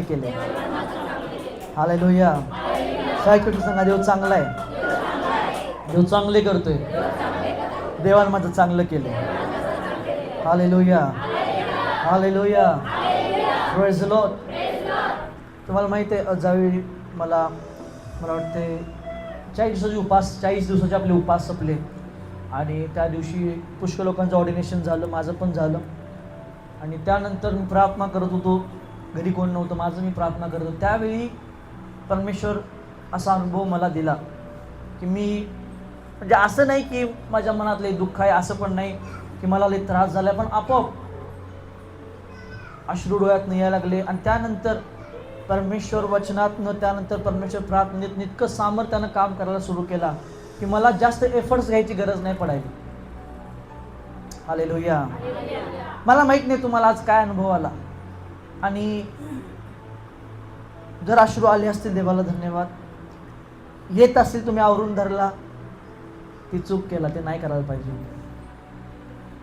केले. Hallelujah. Cycle सांगा, देव चांगला आहे. देव चांगले करतोय. देवाने माझं चांगलं केलं. Hallelujah. Hallelujah. Praise the Lord. तुम्हाला माहिती आहे, ज्यावेळी मला वाटते 40 दिवसाचे आपले उपास संपले आणि त्या दिवशी पुष्कळ लोकांचं ऑर्डिनेशन झालं, माझं पण झालं. आणि त्यानंतर मी प्रार्थना करत होतो, घरी कोण नव्हतं, माझं मी प्रार्थना करत होतो. त्यावेळी परमेश्वर असा अनुभव मला दिला की मी म्हणजे असं नाही की माझ्या मनात लई दुःख आहे, असं पण नाही की मला लई त्रास झाला, पण आपोआप अश्रू डोळ्यातनं यायला लागले. आणि त्यानंतर परमेश्वर वचनातनं, त्यानंतर परमेश्वर प्रार्थनेत इतकं सामर्थ्यानं काम करायला सुरू केला की मला जास्त एफर्ट्स घ्यायची गरज नाही पडायली. हालेलुया. मला माहित नाही तुम्हाला आज काय अनुभव आला, आणि जर अश्रू आले असतील देवाला धन्यवाद. येत असतील तुम्ही आवरून धरला, ती चूक केला, ते नाही करायला पाहिजे.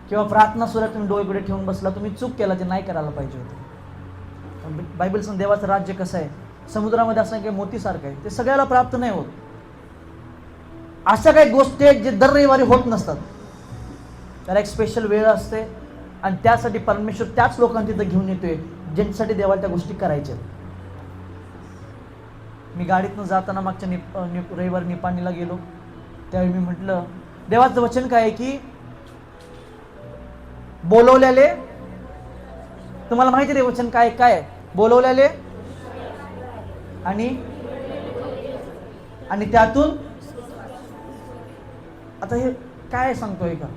किंवा प्रार्थना सुरात तुम्ही डोळे ठेवून बसला, तुम्ही चूक केला, ते नाही करायला पाहिजे होतं. बायबल सांग देवाचं राज्य कसं आहे, समुद्रामध्ये असं काही मोतीसारखं आहे, ते सगळ्याला प्राप्त नाही होत. अशा काही गोष्टी आहेत जे दर रविवारी होत नसतात. त्याला एक स्पेशल वेळ असते आणि त्यासाठी परमेश्वर त्याच लोकांना तिथं घेऊन येतोय ज्यांच्यासाठी देवाला त्या गोष्टी करायच्या. मी गाडीतनं जाताना मागच्या रविवारी निपाणीला गेलो, त्यावेळी मी म्हटलं देवाचं वचन काय आहे की बोलवलेले, तुम्हाला माहिती आहे वचन काय काय बोलवलेले आणि त्यातून आता हे काय सांगतोय का,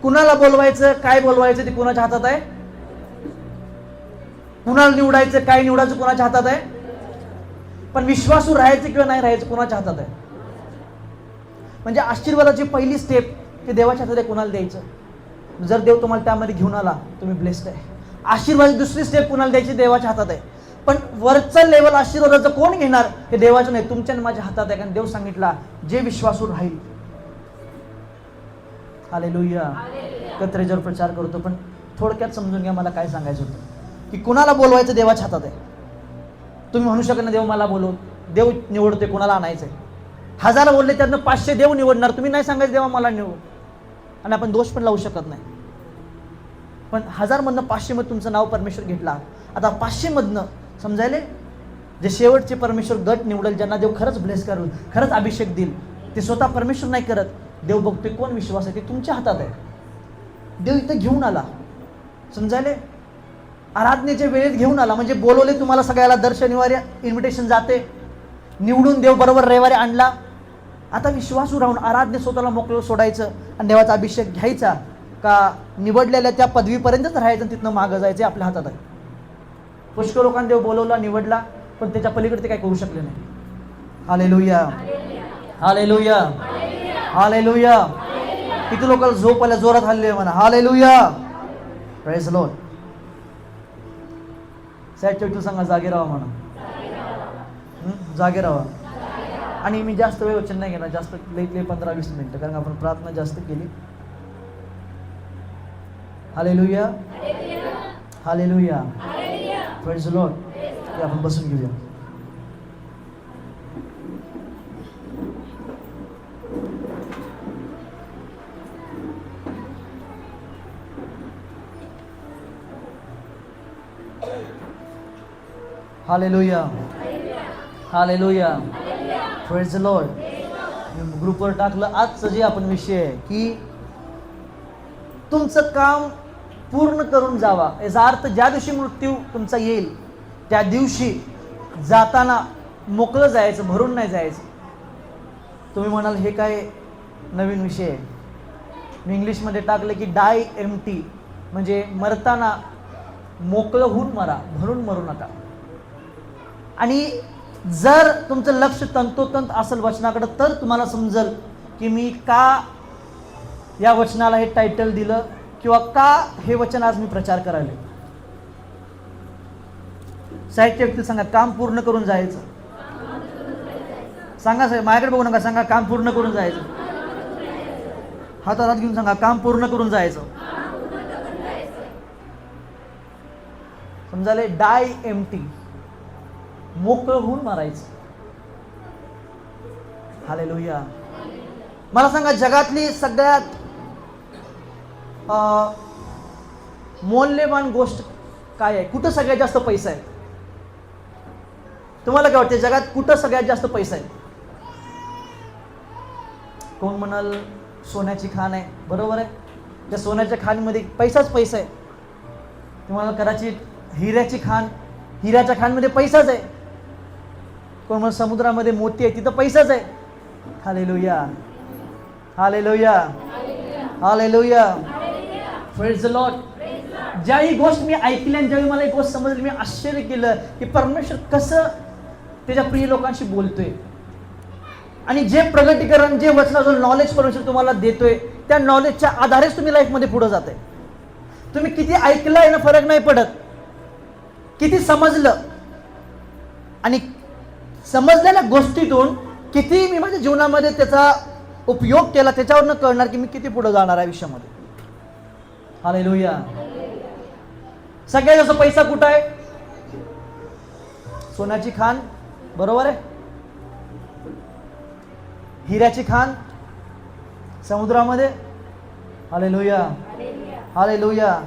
कुणाला बोलवायचं काय बोलवायचं ते कुणाच्या हातात आहे. कुणाला निवडायचं काय निवडायचं कुणाच्या हातात आहे. पण विश्वासू राहायचं किंवा नाही राहायचं कुणाच्या हातात आहे. म्हणजे आशीर्वादाची पहिली स्टेप ते देवाच्या हातात आहे, कुणाला द्यायचं. जर देव तुम्हाला त्यामध्ये घेऊन आला तुम्ही ब्लेस्ड आहे. आशीर्वाद दुसरी स्टेप कुणाला द्यायची, देवाच्या हातात आहे. पण वरचं लेवल आशीर्वादाचं कोण घेणार हे देवाचं नाही, तुमच्या आणि माझ्या हातात आहे. कारण देव सांगितला जे विश्वासू राहील. हालेलुया. कत्रेजर प्रचार करतो, पण थोडक्यात समजून घ्या मला काय सांगायचं होतं की कुणाला बोलवायचं देवाच्या हातात आहे. तुम्ही म्हणू शकत ना देव मला बोलव, देव निवडते कुणाला आणायचंय. 1000 बोलले त्यातनं 500 देव निवडणार, तुम्ही नाही सांगायचं देवा मला निवड. आणि आपण दोष पण लावू शकत नाही. पण 1000 मधनं 500 मध्ये तुमचं नाव परमेश्वर घेतला. आता 500 मधनं समजायले जे शेवटचे परमेश्वर गट निवडेल, ज्यांना देव खरंच ब्लेस करेल, खरंच अभिषेक देईल, ते स्वतः परमेश्वर नाही करत. देव बघतोय कोण विश्वास आहे, ते तुमच्या हातात आहे. देव इथं घेऊन आला, समजायले आराधनेच्या वेळेत घेऊन आला. म्हणजे बोलवले तुम्हाला सगळ्याला, दर शनिवारी इन्व्हिटेशन जाते, निवडून देव बरोबर रविवारी आणला. आता विश्वासू राहून आराधने स्वतःला मोकळं सोडायचं आणि देवाचा अभिषेक घ्यायचा का निवडलेल्या त्या पदवीपर्यंतच राहायचं, तिथनं मागं जायचं आपल्या हातात आहे. पुष्कळ लोकांना देव बोलवला, निवडला, पण त्याच्या पलीकडे ते काही करू शकले नाही. हालेलुया. हालेलुया. हालेलुया. किती लोकांना झोप आल्या, जोरात हल्ले म्हणा hallelujah. Praise the Lord. Side सांगा जागे राहा म्हणा, जागे राहा. आणि मी जास्त वेळ वचन नाही घेणार, जास्त लई 15-20 मिनिटं, कारण आपण प्रार्थना जास्त केली. Hallelujah. Hallelujah. Praise the Lord. आपण बसून घेऊया. Hallelujah. Hallelujah. Praise the Lord. ग्रुपवर टाकलं आजचं जे आपण विषय आहे की तुमचं काम पूर्ण करून जावा. याचा अर्थ ज्या दिवशी मृत्यू तुमचा येईल त्या दिवशी जाताना मोकळं जायचं, भरून नाही जायचं. तुम्ही म्हणाल हे काय नवीन विषय आहे. मी इंग्लिशमध्ये टाकलं की डाय एम्प्टी, म्हणजे मरताना मोकळं होऊन मरा, भरून मरू नका. आणि जर तुमचं लक्ष तंतोतंत असेल वचनाकडे, तर तुम्हाला समजेल की मी का या वचनाला हे टायटल दिलं किंवा का हे वचन आज मी प्रचार करायला. साहित्य व्यक्ती सांगा काम पूर्ण करून जायचं. सांगा साहेब, माझ्याकडे बघू नका, सांगा काम पूर्ण करून जायचं. हातात घेऊन सांगा काम पूर्ण करून जायचं. समजाले, डाय एम्प्टी, मोकळं होऊन मारायचं. हालेलुया. मला सांगा, जगातली सगळ्यात मौल्यवान गोष्ट काय आहे? कुठं सगळ्यात जास्त पैसा आहे? तुम्हाला काय वाटते, जगात कुठं सगळ्यात जास्त पैसा आहे? कोण म्हणाल सोन्याची खाण आहे. बरोबर आहे, त्या सोन्याच्या खाणमध्ये पैसाच पैसा आहे. तुम्हाला कदाचित हिऱ्याची खाण, हिऱ्याच्या खाणमध्ये पैसाच आहे. कोण म्हणाल समुद्रामध्ये मोती आहे, तिथं पैसाच आहे. Hallelujah, hallelujah, hallelujah, praise the lord. ज्याही गोष्ट मी ऐकली आणि ज्यावेळी मला एक गोष्ट समजली, मी आश्चर्य केलं की परमेश्वर कसं त्याच्या प्रिय लोकांशी बोलतोय. आणि जे प्रगतीकरण, जे वचनाचं नॉलेज परमेश्वर तुम्हाला देतोय, त्या नॉलेजच्या आधारेच तुम्ही लाईफमध्ये पुढे जाताय. तुम्ही किती ऐकलंय ना फरक नाही पडत, किती समजलं आणि समजलेल्या गोष्टीतून किती मी माझ्या जीवनामध्ये त्याचा उपयोग केला, त्याच्यावरनं कळणार की मी किती पुढे जाणार आहे आयुष्यामध्ये. हालेलुया. सगळ्यात जास्त पैसा कुठं आहे? सोन्याची खाण, बरोबर आहे. हिऱ्याची खाण समुद्रामध्ये. Hallelujah, hallelujah.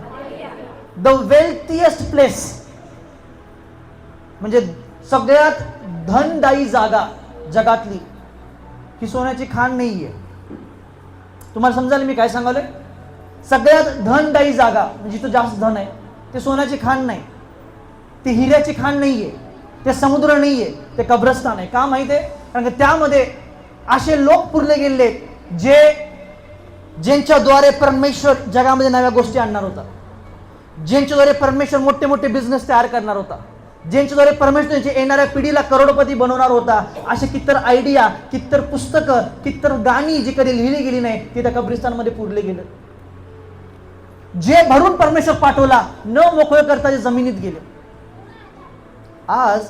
The wealthiest place म्हणजे सगळ्यात धनदायी जागा जगातली ही सोन्याची खाण नाहीये. तुम्हाला समजायला मी काय सांगालोय? सगळ्यात धनदायी जागा म्हणजे जिथं जास्त धन आहे ते सोन्याची खाण नाही, ते हिऱ्याची खाण नाहीये, ते समुद्र नाहीये, ते कब्रस्तान आहे. का माहिती आहे? कारण की त्यामध्ये असे लोक पुरले गेले ज्यांच्याद्वारे परमेश्वर जगामध्ये नव्या गोष्टी आणणार होता, ज्यांच्याद्वारे परमेश्वर मोठे मोठे बिझनेस तयार करणार होता, ज्यांच्याद्वारे परमेश्वर येणाऱ्या पिढीला करोडपती बनवणार होता. असे कित्तर आयडिया, कित्तर पुस्तकं, कित्तर गाणी जी कधी लिहिली गेली नाही ती त्या कब्रिस्तानमध्ये पुरले गेले. जे भरून परमेश्वर पाठवला न मोकळे करता जे जमिनीत गेले. आज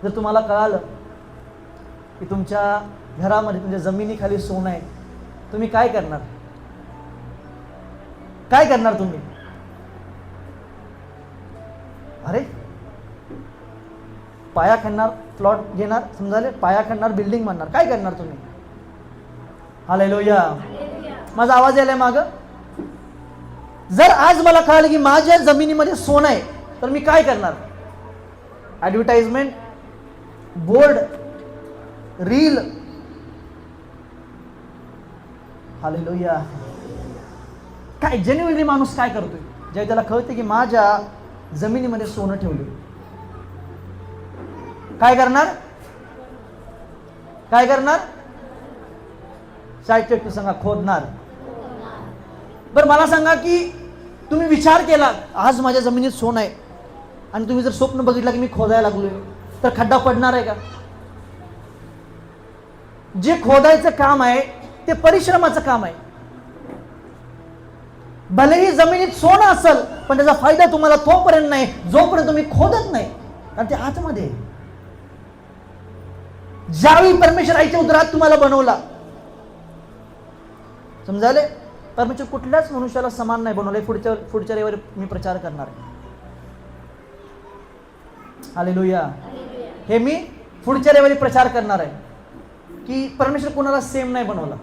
जर तुम्हाला कळालं की तुमच्या घरामध्ये, तुमच्या जमिनीखाली सोनं आहे, तुम्ही काय करणार? काय करणार तुम्ही? अरे पाया खणणार, प्लॉट घेणार, समजाले, पाया खणणार, बिल्डिंग बांधणार, काय करणार तुम्ही? हालेलुया. माझा आवाज यायलाय मागं? जर आज मला कळालं की माझ्या जमिनीमध्ये सोनं आहे तर मी काय करणार? Advertisement, board, reel. हालेलुया. काय जेन्युइनली माणूस काय करतोय ज्यावेळी त्याला कळते की माझ्या जमिनीमध्ये सोनं ठेवले? काय करणार? काय करणार? साहित्य सांगा, खोदणार. बरं मला सांगा की तुम्ही विचार केला आज माझ्या जमिनीत सोनं आहे आणि तुम्ही जर स्वप्न बघितलं की मी खोदायला लागलोय तर खड्डा पडणार आहे का? जे खोदायचं काम आहे ते परिश्रमाचं काम आहे. भलेही जमिनीत सोनं असेल पण त्याचा फायदा तुम्हाला तोपर्यंत नाही जोपर्यंत तुम्ही खोदत नाही, कारण ते आतमध्ये. ज्यावेळी परमेश्वर आईच्या उदरात तुम्हाला बनवला, समजायले, परमेश्वर कुठल्याच मनुष्याला समान नाही बनवले. पुढच्या रविवारी मी प्रचार करणार आहे. हालेलुया. हे मी पुढच्या रविवारी प्रचार करणार आहे की परमेश्वर कोणाला सेम नाही बनवला,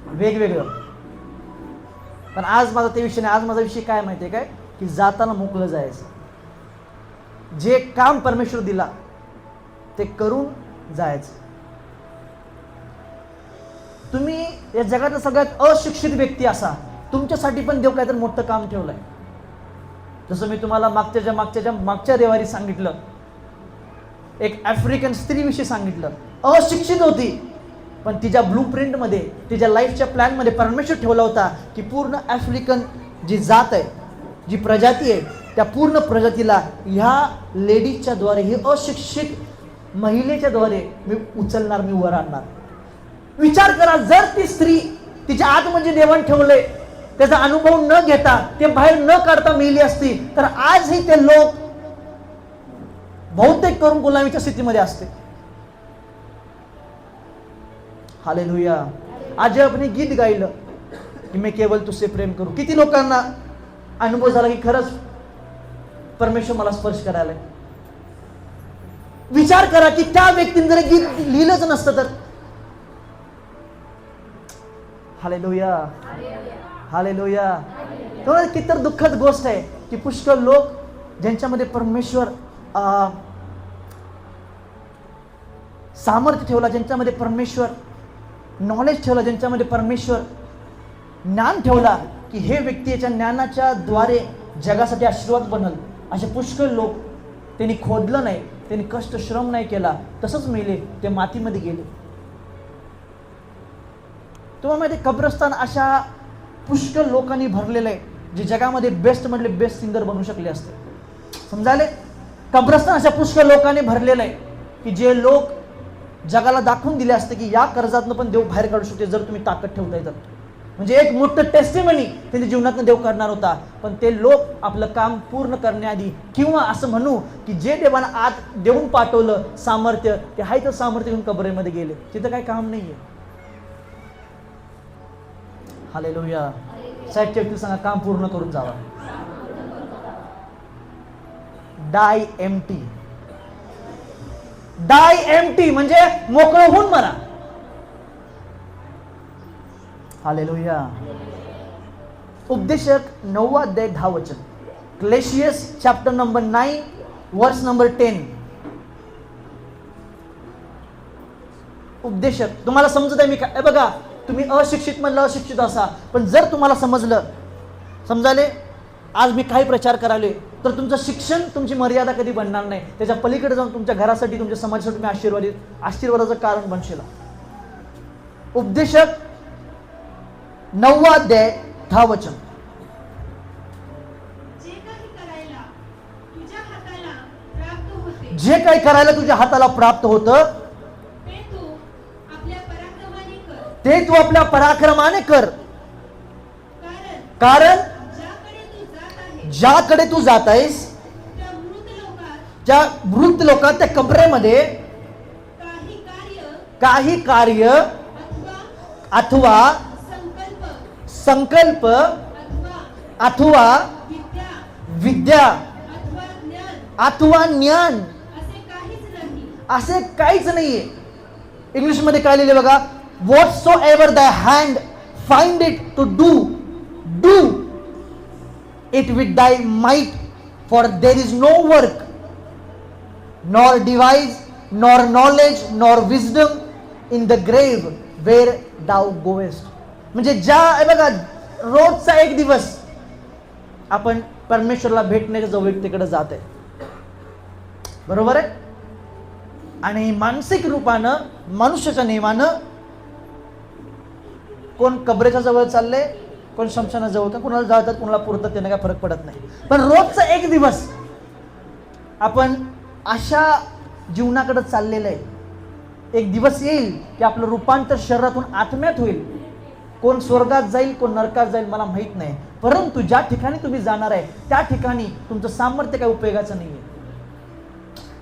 वेगवेगळं. पण आज माझा ते विषय नाही. आज माझा विषय काय माहिती आहे काय? की जाताना मोकळं जायचं. जे काम परमेश्वर दिला ते करून जायचं. तुम्ही या जगातल्या सगळ्यात अशिक्षित व्यक्ती असा, तुमच्यासाठी पण देव काहीतरी मोठं काम ठेवलंय. जसं मी तुम्हाला मागच्या रविवारी सांगितलं, एक आफ्रिकन स्त्रीविषयी सांगितलं. अशिक्षित होती पण तिच्या ब्लूप्रिंटमध्ये, तिच्या लाईफच्या प्लॅनमध्ये परमेश्वर ठेवला होता की पूर्ण आफ्रिकन जी जात आहे, जी प्रजाती आहे, त्या पूर्ण प्रजातीला ह्या लेडीजच्या द्वारे, ही अशिक्षित महिलेच्या द्वारे मी उचलणार, मी वर आणणार. विचार करा, जर ती स्त्री तिच्या आत म्हणजे देवान ठेवले, त्याचा अनुभव न घेता, ते बाहेर न काढता मेली असती तर आजही ते लोक बहुतेक करून गुलामीच्या स्थितीमध्ये असते. हालेलुया. आज आपण गीत गायलं की मी केवळ तुझे प्रेम करू. किती लोकांना अनुभव झाला की खरंच परमेश्वर मला स्पर्श करायला. विचार करा की त्या व्यक्तीने जर गीत लिहिलंच नसतं तर. Hallelujah, hallelujah. किती तर दुःखद गोष्ट आहे की पुष्कळ लोक ज्यांच्यामध्ये परमेश्वर सामर्थ्य ठेवला, ज्यांच्यामध्ये परमेश्वर नॉलेज ठेवला, ज्यांच्यामध्ये परमेश्वर ज्ञान ठेवला की हे व्यक्ती याच्या ज्ञानाच्या द्वारे जगासाठी आशीर्वाद बनल, असे पुष्कळ लोक त्यांनी खोदलं नाही, त्यांनी कष्ट श्रम नाही केला, तसंच मेले, ते मातीमध्ये गेले. तुम्हाला माहिती कब्रस्तान अशा पुष्कळ लोकांनी भरलेलं आहे जे जगामध्ये बेस्ट मधले बेस्ट सिंगर बनू शकले असते. समजायले? कब्रस्तान अशा पुष्कळ लोकांनी भरलेलं आहे की जे लोक जगाला दाखवून दिले असते की या कर्जातनं पण देव बाहेर काढू शकते जर तुम्ही ताकद ठेवताय तर. म्हणजे एक मोठं टेस्टिमनी त्यांच्या जीवनातनं देव करणार होता. पण ते लोक आपलं काम पूर्ण करण्याआधी, किंवा असं म्हणू की जे देवानं आत देऊन पाठवलं सामर्थ्य, ते हाय तर सामर्थ्य घेऊन कबरेमध्ये गेले, तिथं काही काम नाहीये. हालेलुया. साहित्य व्यक्ती सांगा, काम पूर्ण करून जावा. डाय एम्प्टी. डाय एम्प्टी म्हणजे मोकळं होऊन मरा. हालेलुया. उपदेशक 9 अध्याय 10 वचन. क्लेशियस चॅप्टर नंबर 9 वर्स नंबर 10. उपदेशक. तुम्हाला समजत आहे मी काय? बघा, तुम्ही अशिक्षित म्हणलं अशिक्षित असा, पण जर तुम्हाला समजलं, समजाले आज मी काय प्रचार कराले, तर तुमचं शिक्षण तुमची मर्यादा कधी बनणार नाही. त्याच्या पलीकडे जाऊन तुमच्या घरासाठी, तुमच्या समाजासाठी तुम्ही आशीर्वादाचं कारण बनशील. उपदेशक 9 अध्याय 10 वचन. जे काही करायला तुझ्या हाताला प्राप्त होतं ते तू आपल्या पराक्रमाने कर. कारण ज्याकडे तू जात आहेस त्या मृत लोकात, त्या कबरेमध्ये काही कार्य अथवा संकल्प अथवा विद्या अथवा ज्ञान असे काहीच नाहीये. इंग्लिश मध्ये काय लिहिले बघा. Whatsoever thy hand find it to do, do it with thy might, for there is no work, nor device, nor knowledge, nor wisdom in the grave where thou goest. म्हणजे बघा, रोजचा एक दिवस आपण परमेश्वरला भेटण्याच्या जवळ व्यक्तीकडे जात आहे, बरोबर आहे. आणि मानसिक रूपानं, मनुष्याच्या नियमानं कोण कबरेच्या जवळ चालले, कोण शमशानाजवळ, कोणाला जातात, कोणाला पुरतात, त्यांना काय फरक पडत नाही. पण रोजचा एक दिवस आपण अशा जीवनाकडे चाललेलं आहे. एक दिवस येईल की आपलं रूपांतर शरीरातून आत्म्यात होईल. कोण स्वर्गात जाईल, कोण नरकात जाईल, मला माहित नाही. परंतु ज्या ठिकाणी तुम्ही जाणार आहे त्या ठिकाणी तुमचं सामर्थ्य काही उपयोगाचं नाहीये.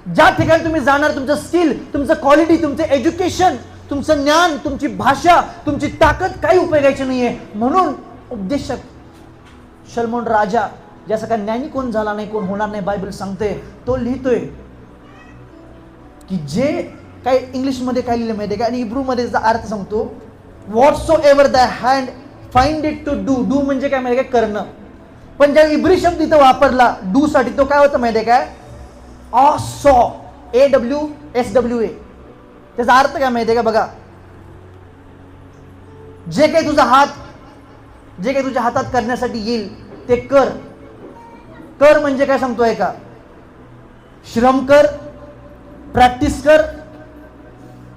ज्या ठिकाणी तुम्ही जाणार, तुमचं स्किल, तुमचं क्वालिटी, तुमचं एज्युकेशन, तुमचं ज्ञान, तुमची भाषा, तुमची ताकद काही उपयोगायची नाहीये. म्हणून उपदेशक शलोमोन राजा, ज्याचा काय ज्ञानी कोण झाला नाही, कोण होणार नाही, बायबल सांगते, तो लिहितोय की जे काय इंग्लिशमध्ये काय लिहिलं माहिती आहे का, आणि हिब्रूमध्ये अर्थ सांगतो. Whatsoever the hand find it to do. Do म्हणजे काय माहिती आहे का, करणं. पण ज्या इब्री शब्द इथं वापरला डू साठी, तो काय होतं माहिती आहे काय, ऑसॉ, AWSWA. त्याचा अर्थ काय माहिती आहे का, बघा, जे काही तुझ्या हातात करण्यासाठी येईल ते कर. कर म्हणजे काय सांगतोय का, श्रम कर, प्रॅक्टिस कर,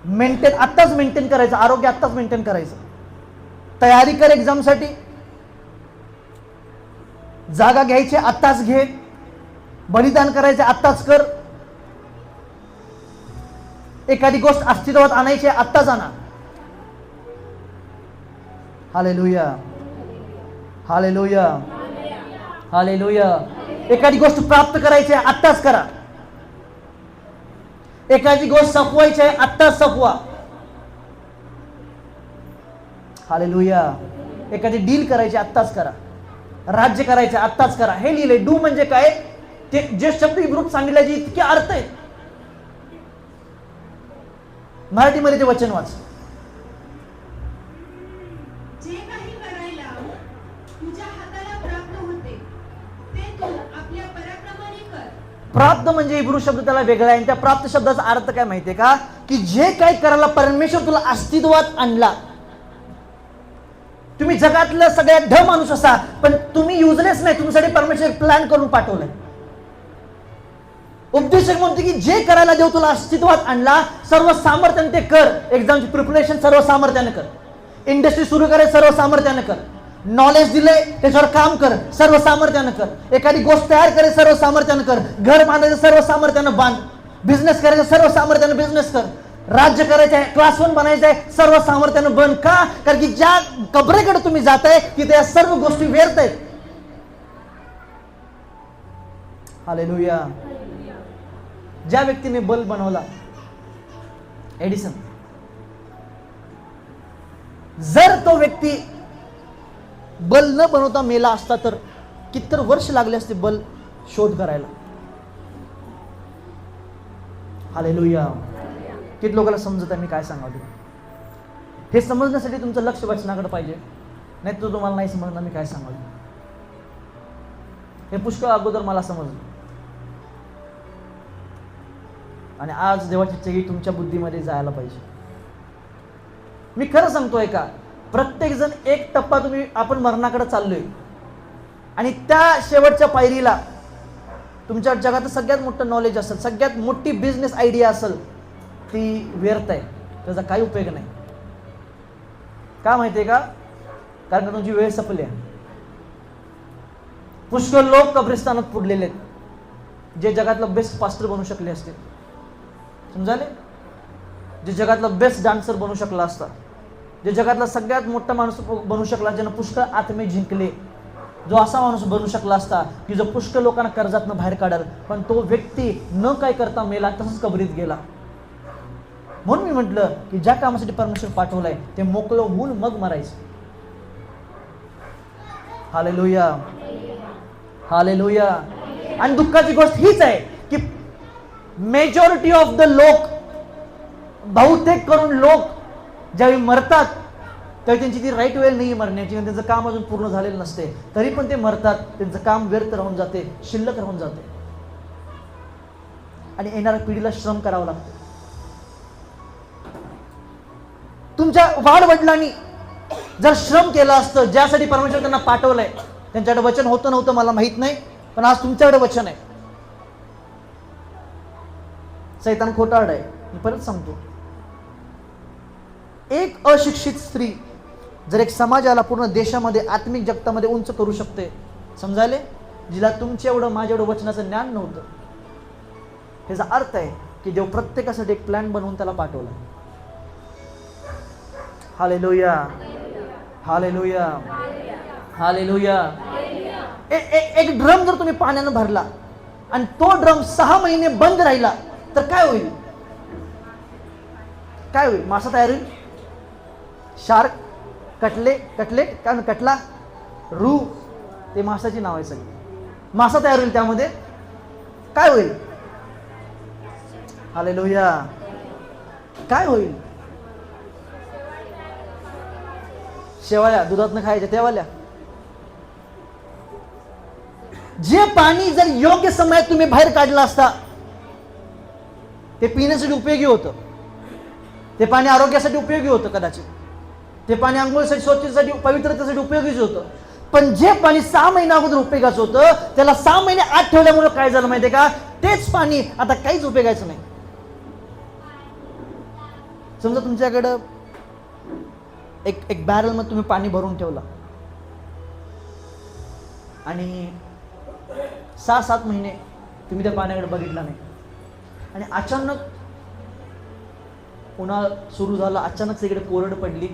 मेंटेन, आत्ताच मेंटेन करायचं, आरोग्य आत्ताच मेंटेन करायचं, तयारी कर एक्झामसाठी, जागा घ्यायची आत्ताच घे, बलिदान करायचे आत्ताच कर, एखादी गोष्ट अस्तित्वात आणायची आत्ताच आणा. Hallelujah, hallelujah, hallelujah. एखादी गोष्ट प्राप्त करायची आहे आत्ताच करा. एखादी गोष्ट सपवायची आहे आत्ताच सपवा. हालेलुया. एखादी डील करायची आत्ताच करा. राज्य करायचं आत्ताच करा. हे लिहिले. डू म्हणजे काय, ते जे शब्द इब्रूत सांगितल्याचे इतके अर्थ आहेत. मराठीमध्ये ते वचन वाच. जे काही करायला तुझ्या हाताला प्राप्त होते ते तू आपल्या पराक्रमाने कर. प्राप्त म्हणजे इब्रू शब्द त्याला वेगळा आहे. आणि त्या प्राप्त शब्दाचा अर्थ काय माहितीये का, की जे काही करायला परमेश्वर तुला अस्तित्वात आणला. तुम्ही जगातलं सगळ्यात ढ माणूस असा, पण तुम्ही युजलेस नाही, तुमच्यासाठी परमेश्वर प्लॅन करून पाठवलंय. उपदेशक म्हणतो की जे करायला देव तुला अस्तित्वात आणला, सर्व सामर्थ्याने ते कर. एक्झामची प्रिपरेशन सर्व सामर्थ्याने कर. इंडस्ट्री सुरू करायची सर्व सामर्थ्याने कर. नॉलेज दिले त्याच्यावर काम कर, सर्व सामर्थ्याने कर. एखादी गोष्ट तयार करायची सर्व सामर्थ्याने कर. घर बांधायचं सर्व सामर्थ्याने बांध. बिझनेस करायचं सर्व सामर्थ्याने बिझनेस कर. राज्य करायचं आहे, क्लास 1 बनायचं आहे, सर्व सामर्थ्याने बन. का? कारण की ज्या कबरेकडे तुम्ही जाताय तिथे या सर्व गोष्टी व्यर्थ आहेत. हालेलुया. ज्या व्यक्तीने बल्ब बनवला, एडिसन, जर तो व्यक्ती बल्ब न बनवता मेला असता तर कितीतर वर्ष लागले असते बल्ब शोध करायला. हालेलुया. किती लोकांना समजत आहे मी काय सांगावं. हे समजण्यासाठी तुमचं लक्ष वचनाकडे पाहिजे, नाही तर तुम्हाला नाही समजणार मी काय सांगावं. हे पुष्कळ अगोदर मला समजलं, आणि आज देवाची इच्छा ही तुमच्या बुद्धीमध्ये जायला पाहिजे. मी खरं सांगतोय का, प्रत्येक जण एक टप्पा आपण मरणाकडे चाललोय, आणि त्या शेवटच्या पायरीला तुमच्या जगात सगळ्यात मोठं नॉलेज असेल, सगळ्यात मोठी बिझनेस आयडिया असेल, ती व्यर्थ आहे. त्याचा काही उपयोग नाही. का माहितीये का? कारण का तुमची वेळ संपली आहे. पुष्कळ लोक कब्रिस्तानात पुडलेले आहेत, जे जगातलं बेस्ट पास्टर बनू शकले असते. समजाले? जे जगातला बेस्ट डान्सर बनू शकला असता, जे जगातला सगळ्यात मोठा माणूस बनू शकला, ज्यानं पुष्कळ आत्मे जिंकले, जो असा माणूस बनू शकला असता की जो पुष्कळ लोकांना कर्जातनं बाहेर काढाल, पण तो व्यक्ती न काय करता मेला, तसंच कबरीत गेला. म्हणून मी म्हटलं की ज्या कामासाठी परमेश्वर पाठवलंय ते मोकळं होऊन मग मरायचं. हालेलुया. हालेलुया. आणि दुःखाची गोष्ट हीच आहे की मेजॉरिटी ऑफ द लोक, बहुतेक करून लोक ज्यावेळी मरतात त्यावेळी त्यांची ती राईट वेळ नाही मरण्याची, आणि त्यांचं काम अजून पूर्ण झालेलं नसते, तरी पण ते मरतात. त्यांचं काम व्यर्थ राहून जाते, शिल्लक राहून जाते, आणि येणाऱ्या पिढीला श्रम करावं लागतं. तुमच्या वाडवडिलांनी जर श्रम केलं असतं, ज्यासाठी परमेश्वर त्यांना पाठवलंय, त्यांच्याकडे वचन होतं नव्हतं मला माहित नाही, पण आज तुमच्याकडे वचन आहे. सैतान खोटारड आहे. मी परत सांगतो, एक अशिक्षित स्त्री जर एक समाजाला, पूर्ण देशामध्ये, आत्मिक जगतामध्ये उंच करू शकते, समजायले, जिला तुमच्या एवढं माझ्या एवढं वचनाचं ज्ञान नव्हतं. ह्याचा अर्थ आहे की देव प्रत्येकासाठी एक प्लॅन बनवून त्याला पाठवला. हालेलुया. हालेलुया. हालेलुया. एक ड्रम जर तुम्ही पाण्यानं भरला आणि तो ड्रम 6 महिने बंद राहिला तर काय होईल? काय होईल? मासा तयार होईल. शार्क, कटलेट, काय कटला, रू, ते मासाची नाव आहे सगळी. मासा तयार होईल. त्यामध्ये काय होईल? हालेलुया. काय होईल? शेवाळ्या दुधातनं खायच्या तेवाल्या. जे पाणी जर योग्य समयात तुम्ही बाहेर काढलं असता ते पिण्यासाठी उपयोगी होतं, ते पाणी आरोग्यासाठी उपयोगी होतं, कदाचित ते पाणी आंघोळीसाठी, स्वच्छतेसाठी, पवित्रतेसाठी उपयोगीच होतं. पण जे पाणी 6 महिन्या अगोदर उपयोगाचं होतं, त्याला 6 महिने आत ठेवल्यामुळे काय झालं माहितीये का? तेच पाणी आता काहीच उपयोगाचं नाही. समजा तुमच्याकडं एक बॅरल मध्ये तुम्ही पाणी भरून ठेवला आणि 6-7 महिने तुम्ही त्या पाण्याकडे बघितला नाही, आणि अचानक उन्हाळा सुरू झाला, अचानक तिकडे कोरड पडली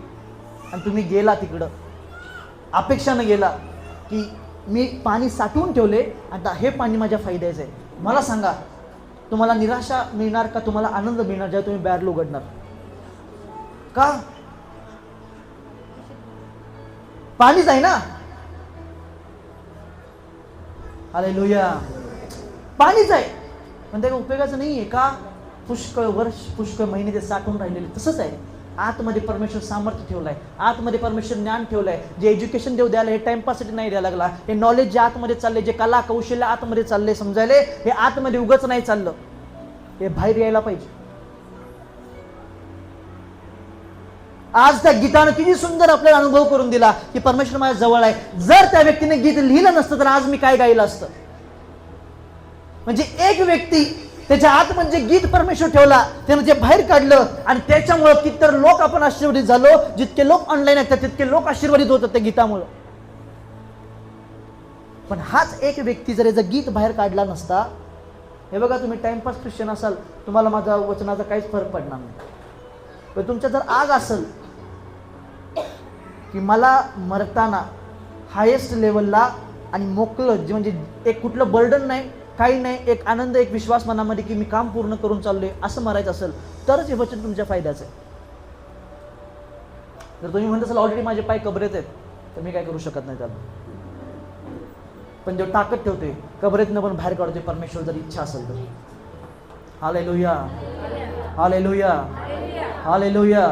आणि तुम्ही गेला तिकडं, अपेक्षानं गेला की मी पाणी साठवून ठेवले, आता हे पाणी माझ्या फायद्याचं आहे. मला सांगा, तुम्हाला निराशा मिळणार का तुम्हाला आनंद मिळणार जेव्हा तुम्ही बॅरल उघडणार? का? पाणीच आहे ना. हालेलुया. पाणीच आहे, पण त्या उपयोगाचं नाही आहे का? पुष्कळ वर्ष पुष्कळ महिने ते साठून राहिलेले. तसंच आहे, आतमध्ये परमेश्वर सामर्थ्य ठेवलाय, आतमध्ये परमेश्वर ज्ञान ठेवलंय. जे एज्युकेशन देव द्यायला, हे टाइमपाससाठी नाही द्यायला लागला. हे नॉलेज जे आतमध्ये चालले, जे कला कौशल्य आतमध्ये चालले, समजायले हे आतमध्ये उगच नाही चाललं, हे बाहेर यायला पाहिजे. आज त्या गीतानं किती सुंदर आपल्याला अनुभव करून दिला की परमेश्वर माझ्या जवळ आहे. जर त्या व्यक्तीने गीत लिहिलं नसतं तर आज मी काय गायलं असतं. म्हणजे एक व्यक्ती त्याच्या आतमध्ये गीत परमेश्वर ठेवला, त्यानं जे बाहेर काढलं आणि त्याच्यामुळं कितीतर लोक आपण आशीर्वादित झालो. जितके लोक ऑनलाईन आहेत तितके लोक आशीर्वादित होतात त्या गीतामुळं. पण हाच एक व्यक्ती जर याचं गीत बाहेर काढला नसता, हे बघा तुम्ही टाइमपास ख्रिश्चन असाल, तुम्हाला माझा वचनाचा काहीच फरक पडणार नाही. पण तुमच्या जर आग असेल की मला मरताना हायेस्ट लेवलला आणि मोकळं, जे म्हणजे एक कुठलं बर्डन नाही, काही नाही, एक आनंद, एक विश्वास मनामध्ये की मी काम पूर्ण करून चाललोय असं मरायचं असेल तरच हे वचन तुमच्या फायद्याचं आहे. जर तुम्ही म्हणत असाल ऑलरेडी माझे पाय कबरेत आहेत, तर मी काय करू शकत नाही त्याला. पण जेव्हा ताकद ठेवते कबरेतनं पण बाहेर काढते परमेश्वर, जर इच्छा असेल तर. Hallelujah, hallelujah, hallelujah,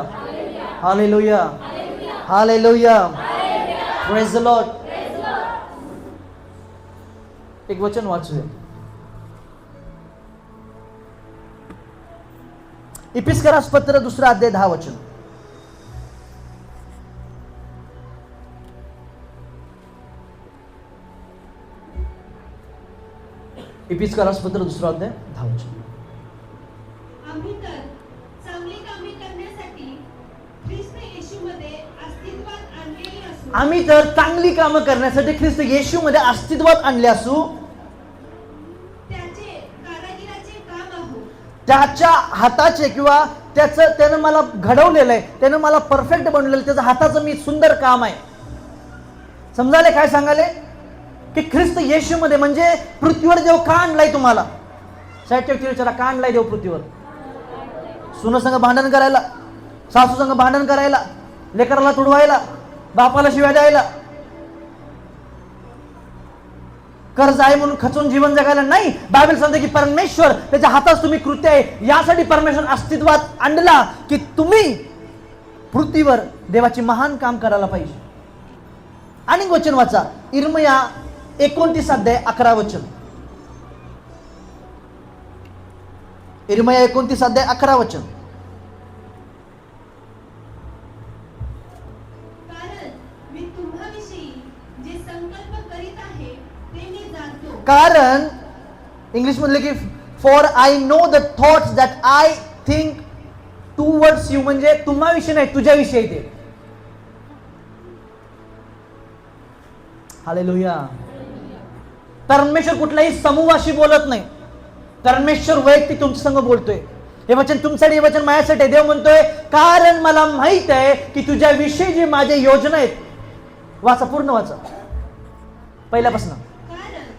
hallelujah, hallelujah, praise the Lord. एक वचन वाचूया, इफिस्करास पत्र 2 अध्याय 10 वचन. इफिस्करास पत्र 2 अध्याय 10 वचन. आम्ही तर चांगली कामे करण्यासाठी ख्रिस्त येशूमध्ये अस्तित्वात आणलेली असू. आम्ही तर चांगली कामं करण्यासाठी ख्रिस्त येशूमध्ये अस्तित्वात आणले असू, त्याचे कारागिराचे काम आहोत. त्याच्या हाताचे किंवा त्यानं मला घडवलेलं आहे, त्यानं मला परफेक्ट बनवलेलं, त्याचं हाताचं मी सुंदर काम आहे. समजाले काय सांगाले की ख्रिस्त येशूमध्ये, म्हणजे पृथ्वीवर देव का आणलाय तुम्हाला? साहित्य विचारा, का आणलाय देव पृथ्वीवर? सुनसंग भांडण करायला, सासू संग भांडण करायला, लेकराला तुडवायला, बापाला शिव्या द्यायला, कर्ज आहे म्हणून खचून जीवन जगायला नाही. बायबल सांगते की परमेश्वर त्याच्या हातात तुम्ही कृत्य आहे यासाठी परमेश्वर अस्तित्वात आणला की तुम्ही पृथ्वीवर देवाची महान काम करायला पाहिजे. आणि वचन वाचा, इर्मया 29 अध्याय 11 वचन. इर्मया 29 अध्याय 11 वचन. कारण मी तुम्हाविषयी जे संकल्प करीत आहे ते मी जाणतो. कारण इंग्लिश मधले की for I know the thoughts that I think towards you, म्हणजे तुम्हाविषयी नाही, तुझ्याविषयी ते. हालेलुया. परमेश्वर कुठल्याही समूहाशी बोलत नाही, परमेश्वर वैयक्तिक तुमच्या संग बोलतोय. हे वचन तुमच्यासाठी, हे वचन माझ्यासाठी आहे. देव म्हणतोय कारण मला माहित आहे की तुझ्याविषयी जे माझ्या योजना आहेत. वाचा, पूर्ण वाचा पहिल्यापासून.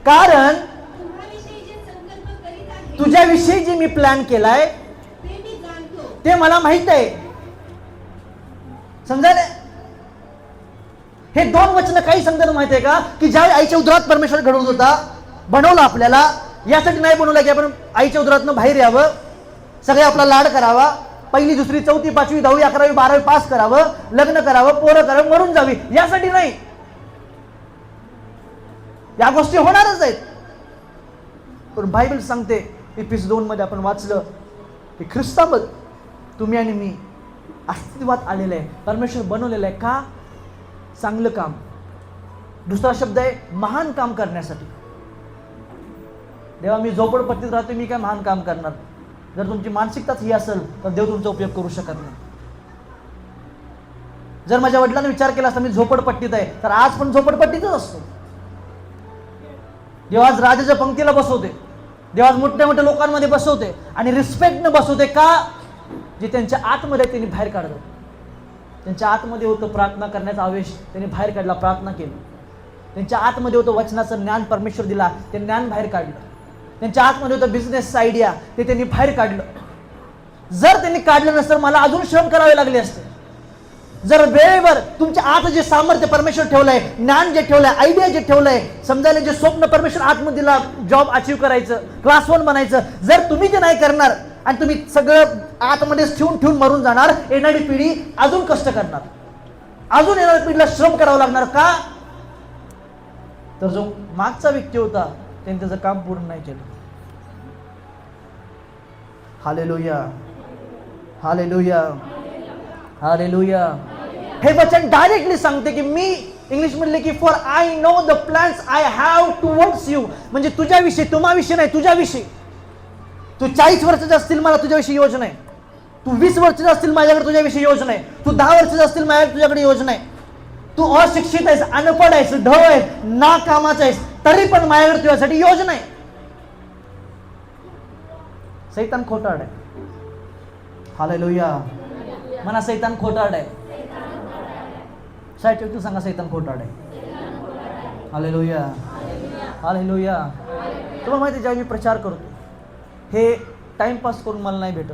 कारण तुम्हाविषयी जे संकल्प करीत आहे तुझ्याविषयी जे मी प्लॅन केलाय ते मी जाणतो. ते मला माहित आहे. समजायला हे 2 वचन काही समजायला माहित आहे का की ज्या आईच्या उदरात परमेश्वर घडवत होता, बनवलं आपल्याला यासाठी नाही बनवलं की आपण आईच्या उदरातनं बाहेर यावं, सगळे आपला लाड करावा, 1ली 2री 4थी 5वी 10वी 11वी 12वी पास करावं, लग्न करावं, पोरं करावं, मरून जावी, यासाठी नाही. या गोष्टी होणारच आहेत. पण बायबल सांगते इफिस 2 मध्ये आपण वाचलं की ख्रिस्तामध्ये तुम्ही आणि मी अस्तित्वात आलेलं आहे, परमेश्वर बनवलेलं आहे. का? चांगलं काम. दुसरा शब्द आहे महान काम करण्यासाठी. देवा मी झोपडपट्टीत राहतो, मी काय महान काम करणार? जर तुमची मानसिकताच ही असेल तर देव तुमचा उपयोग करू शकत नाही. जर माझ्या वडिलांनी विचार केला असता मी झोपडपट्टीत आहे, तर आज पण झोपडपट्टीतच असतो. देव आज राजाच्या पंक्तीला बसवते, देव आज मोठ्या मोठ्या लोकांमध्ये बसवते आणि रिस्पेक्टनं बसवते. का? जे त्यांच्या आतमध्ये त्यांनी बाहेर काढलं. त्यांच्या आतमध्ये होतं प्रार्थना करण्याचा आवेश, त्यांनी बाहेर काढला, प्रार्थना केली. त्यांच्या आतमध्ये होतं वचनाचं ज्ञान परमेश्वर दिला, ते ज्ञान बाहेर काढलं. त्यांच्या आतमध्ये होतं बिझनेस आयडिया, ते त्यांनी बाहेर काढलं. जर त्यांनी काढलं नसतं मला अजून श्रम करावे लागले असते. जर वेळेवर तुमच्या आत जे सामर्थ्य परमेश्वर ठेवलंय, ज्ञान जे ठेवलंय, आयडिया जे ठेवलंय, समजायला जे स्वप्न परमेश्वर आतमध्ये दिला, जॉब अचीव करायचं, क्लास 1 बनायचं, जर तुम्ही ते नाही करणार आणि तुम्ही सगळं आतमध्येच ठेवून मरून जाणार, येणारी पिढी अजून कष्ट करणार, अजून येणाऱ्या पिढीला श्रम करावं लागणार. का तर जो मागचा व्यक्ती होता त्याने त्याचं काम पूर्ण नाही केलं. Hallelujah, hallelujah, hallelujah. हे वचन डायरेक्टली सांगते की मी इंग्लिश मध्ये की for I know the plans I have towards you, म्हणजे तुझ्याविषयी, तुम्हाविषयी नाही, तुझ्याविषयी. तू 40 वर्षाचा असतील मला तुझ्याविषयी योजना आहे, तू 20 वर्षाचा असतील माझ्याकडे तुझ्याविषयी योजना आहे, तू 10 वर्षाचा असतील माझ्याकडे तुझ्याकडे योजना आहे, तू अशिक्षित आहेस, अनपढ आहेस, ढ आहेस, ना कामाचा आहेस, तरी पण माझ्याकडे तुझ्यासाठी योजना आहे. सैतान खोटारड आहे. हालेलुया. म्हणा सैतान खोटारड आहे. शाळेत सांगा सैतान खोटारड आहे. Hallelujah, hallelujah. तुम्हाला माहिती जेव्हा मी प्रचार करतो हे टाइमपास करून मला नाही भेटत.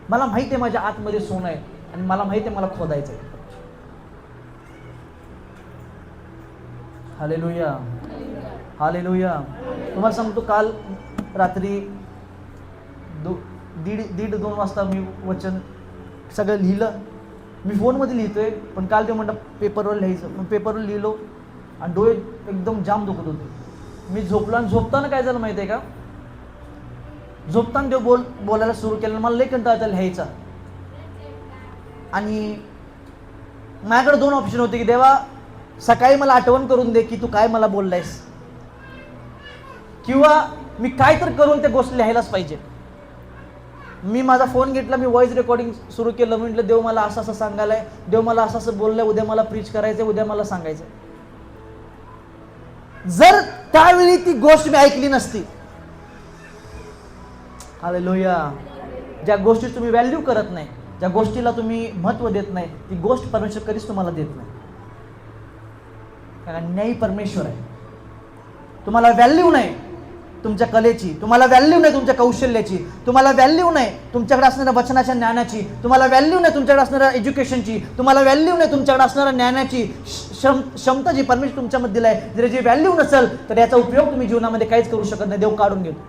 मला माहिती आहे माझ्या आतमध्ये सोनं आहे आणि मला माहिती आहे मला खोदायचं आहे. Hallelujah, hallelujah. तुम्हाला सांगतो काल रात्री 1:30-2 वाजता मी वचन सगळं लिहिलं. मी फोनमध्ये लिहितोय पण काल ते म्हणतात पेपरवर लिहायचं, मग पेपरवर लिहिलो आणि डोळे एकदम जाम दुखत होते. मी झोपलो आणि झोपताना काय झालं माहिती आहे का, झोपताना ते बोलायला सुरू केलं. मला लई कंटाळा आला लिहायचा आणि माझ्याकडे 2 ऑप्शन होते की देवा सकाळी मला आठवण करून दे की तू काय मला बोललायस, किंवा मी काय तर करून त्या गोष्टी लिहायलाच पाहिजे. मी माझा फोन घेतला, मी व्हॉइस रेकॉर्डिंग सुरू केलं. म्हटलं देव मला असं असं सांगायलाय, देव मला असं असं बोललंय, उद्या मला प्रीच करायचंय, उद्या मला सांगायचं. जर त्यावेळी ती गोष्ट मी ऐकली नसती, हालेलुया, ज्या गोष्टी तुम्ही व्हॅल्यू करत नाही, ज्या गोष्टीला तुम्ही महत्व देत नाही, ती गोष्ट परमेश्वर कधीच तुम्हाला देत नाही. कारण न्यायी परमेश्वर आहे. तुम्हाला व्हॅल्यू नाही तुमच्या कलेची, तुम्हाला व्हॅल्यू नाही तुमच्या कौशल्याची, तुम्हाला व्हॅल्यू नाही तुमच्याकडे असणाऱ्या वचनाच्या ज्ञानाची, तुम्हाला व्हॅल्यू नाही तुमच्याकडे असणाऱ्या एज्युकेशनची, तुम्हाला व्हॅल्यू नाही तुमच्याकडे असणाऱ्या ज्ञानाची, क्षमता जी परमेश्वर तुमच्यामध्ये दिलाय, जर याची व्हॅल्यू नसेल तर याचा उपयोग तुम्ही जीवनामध्ये काहीच करू शकत नाही. देव काढून घेतो.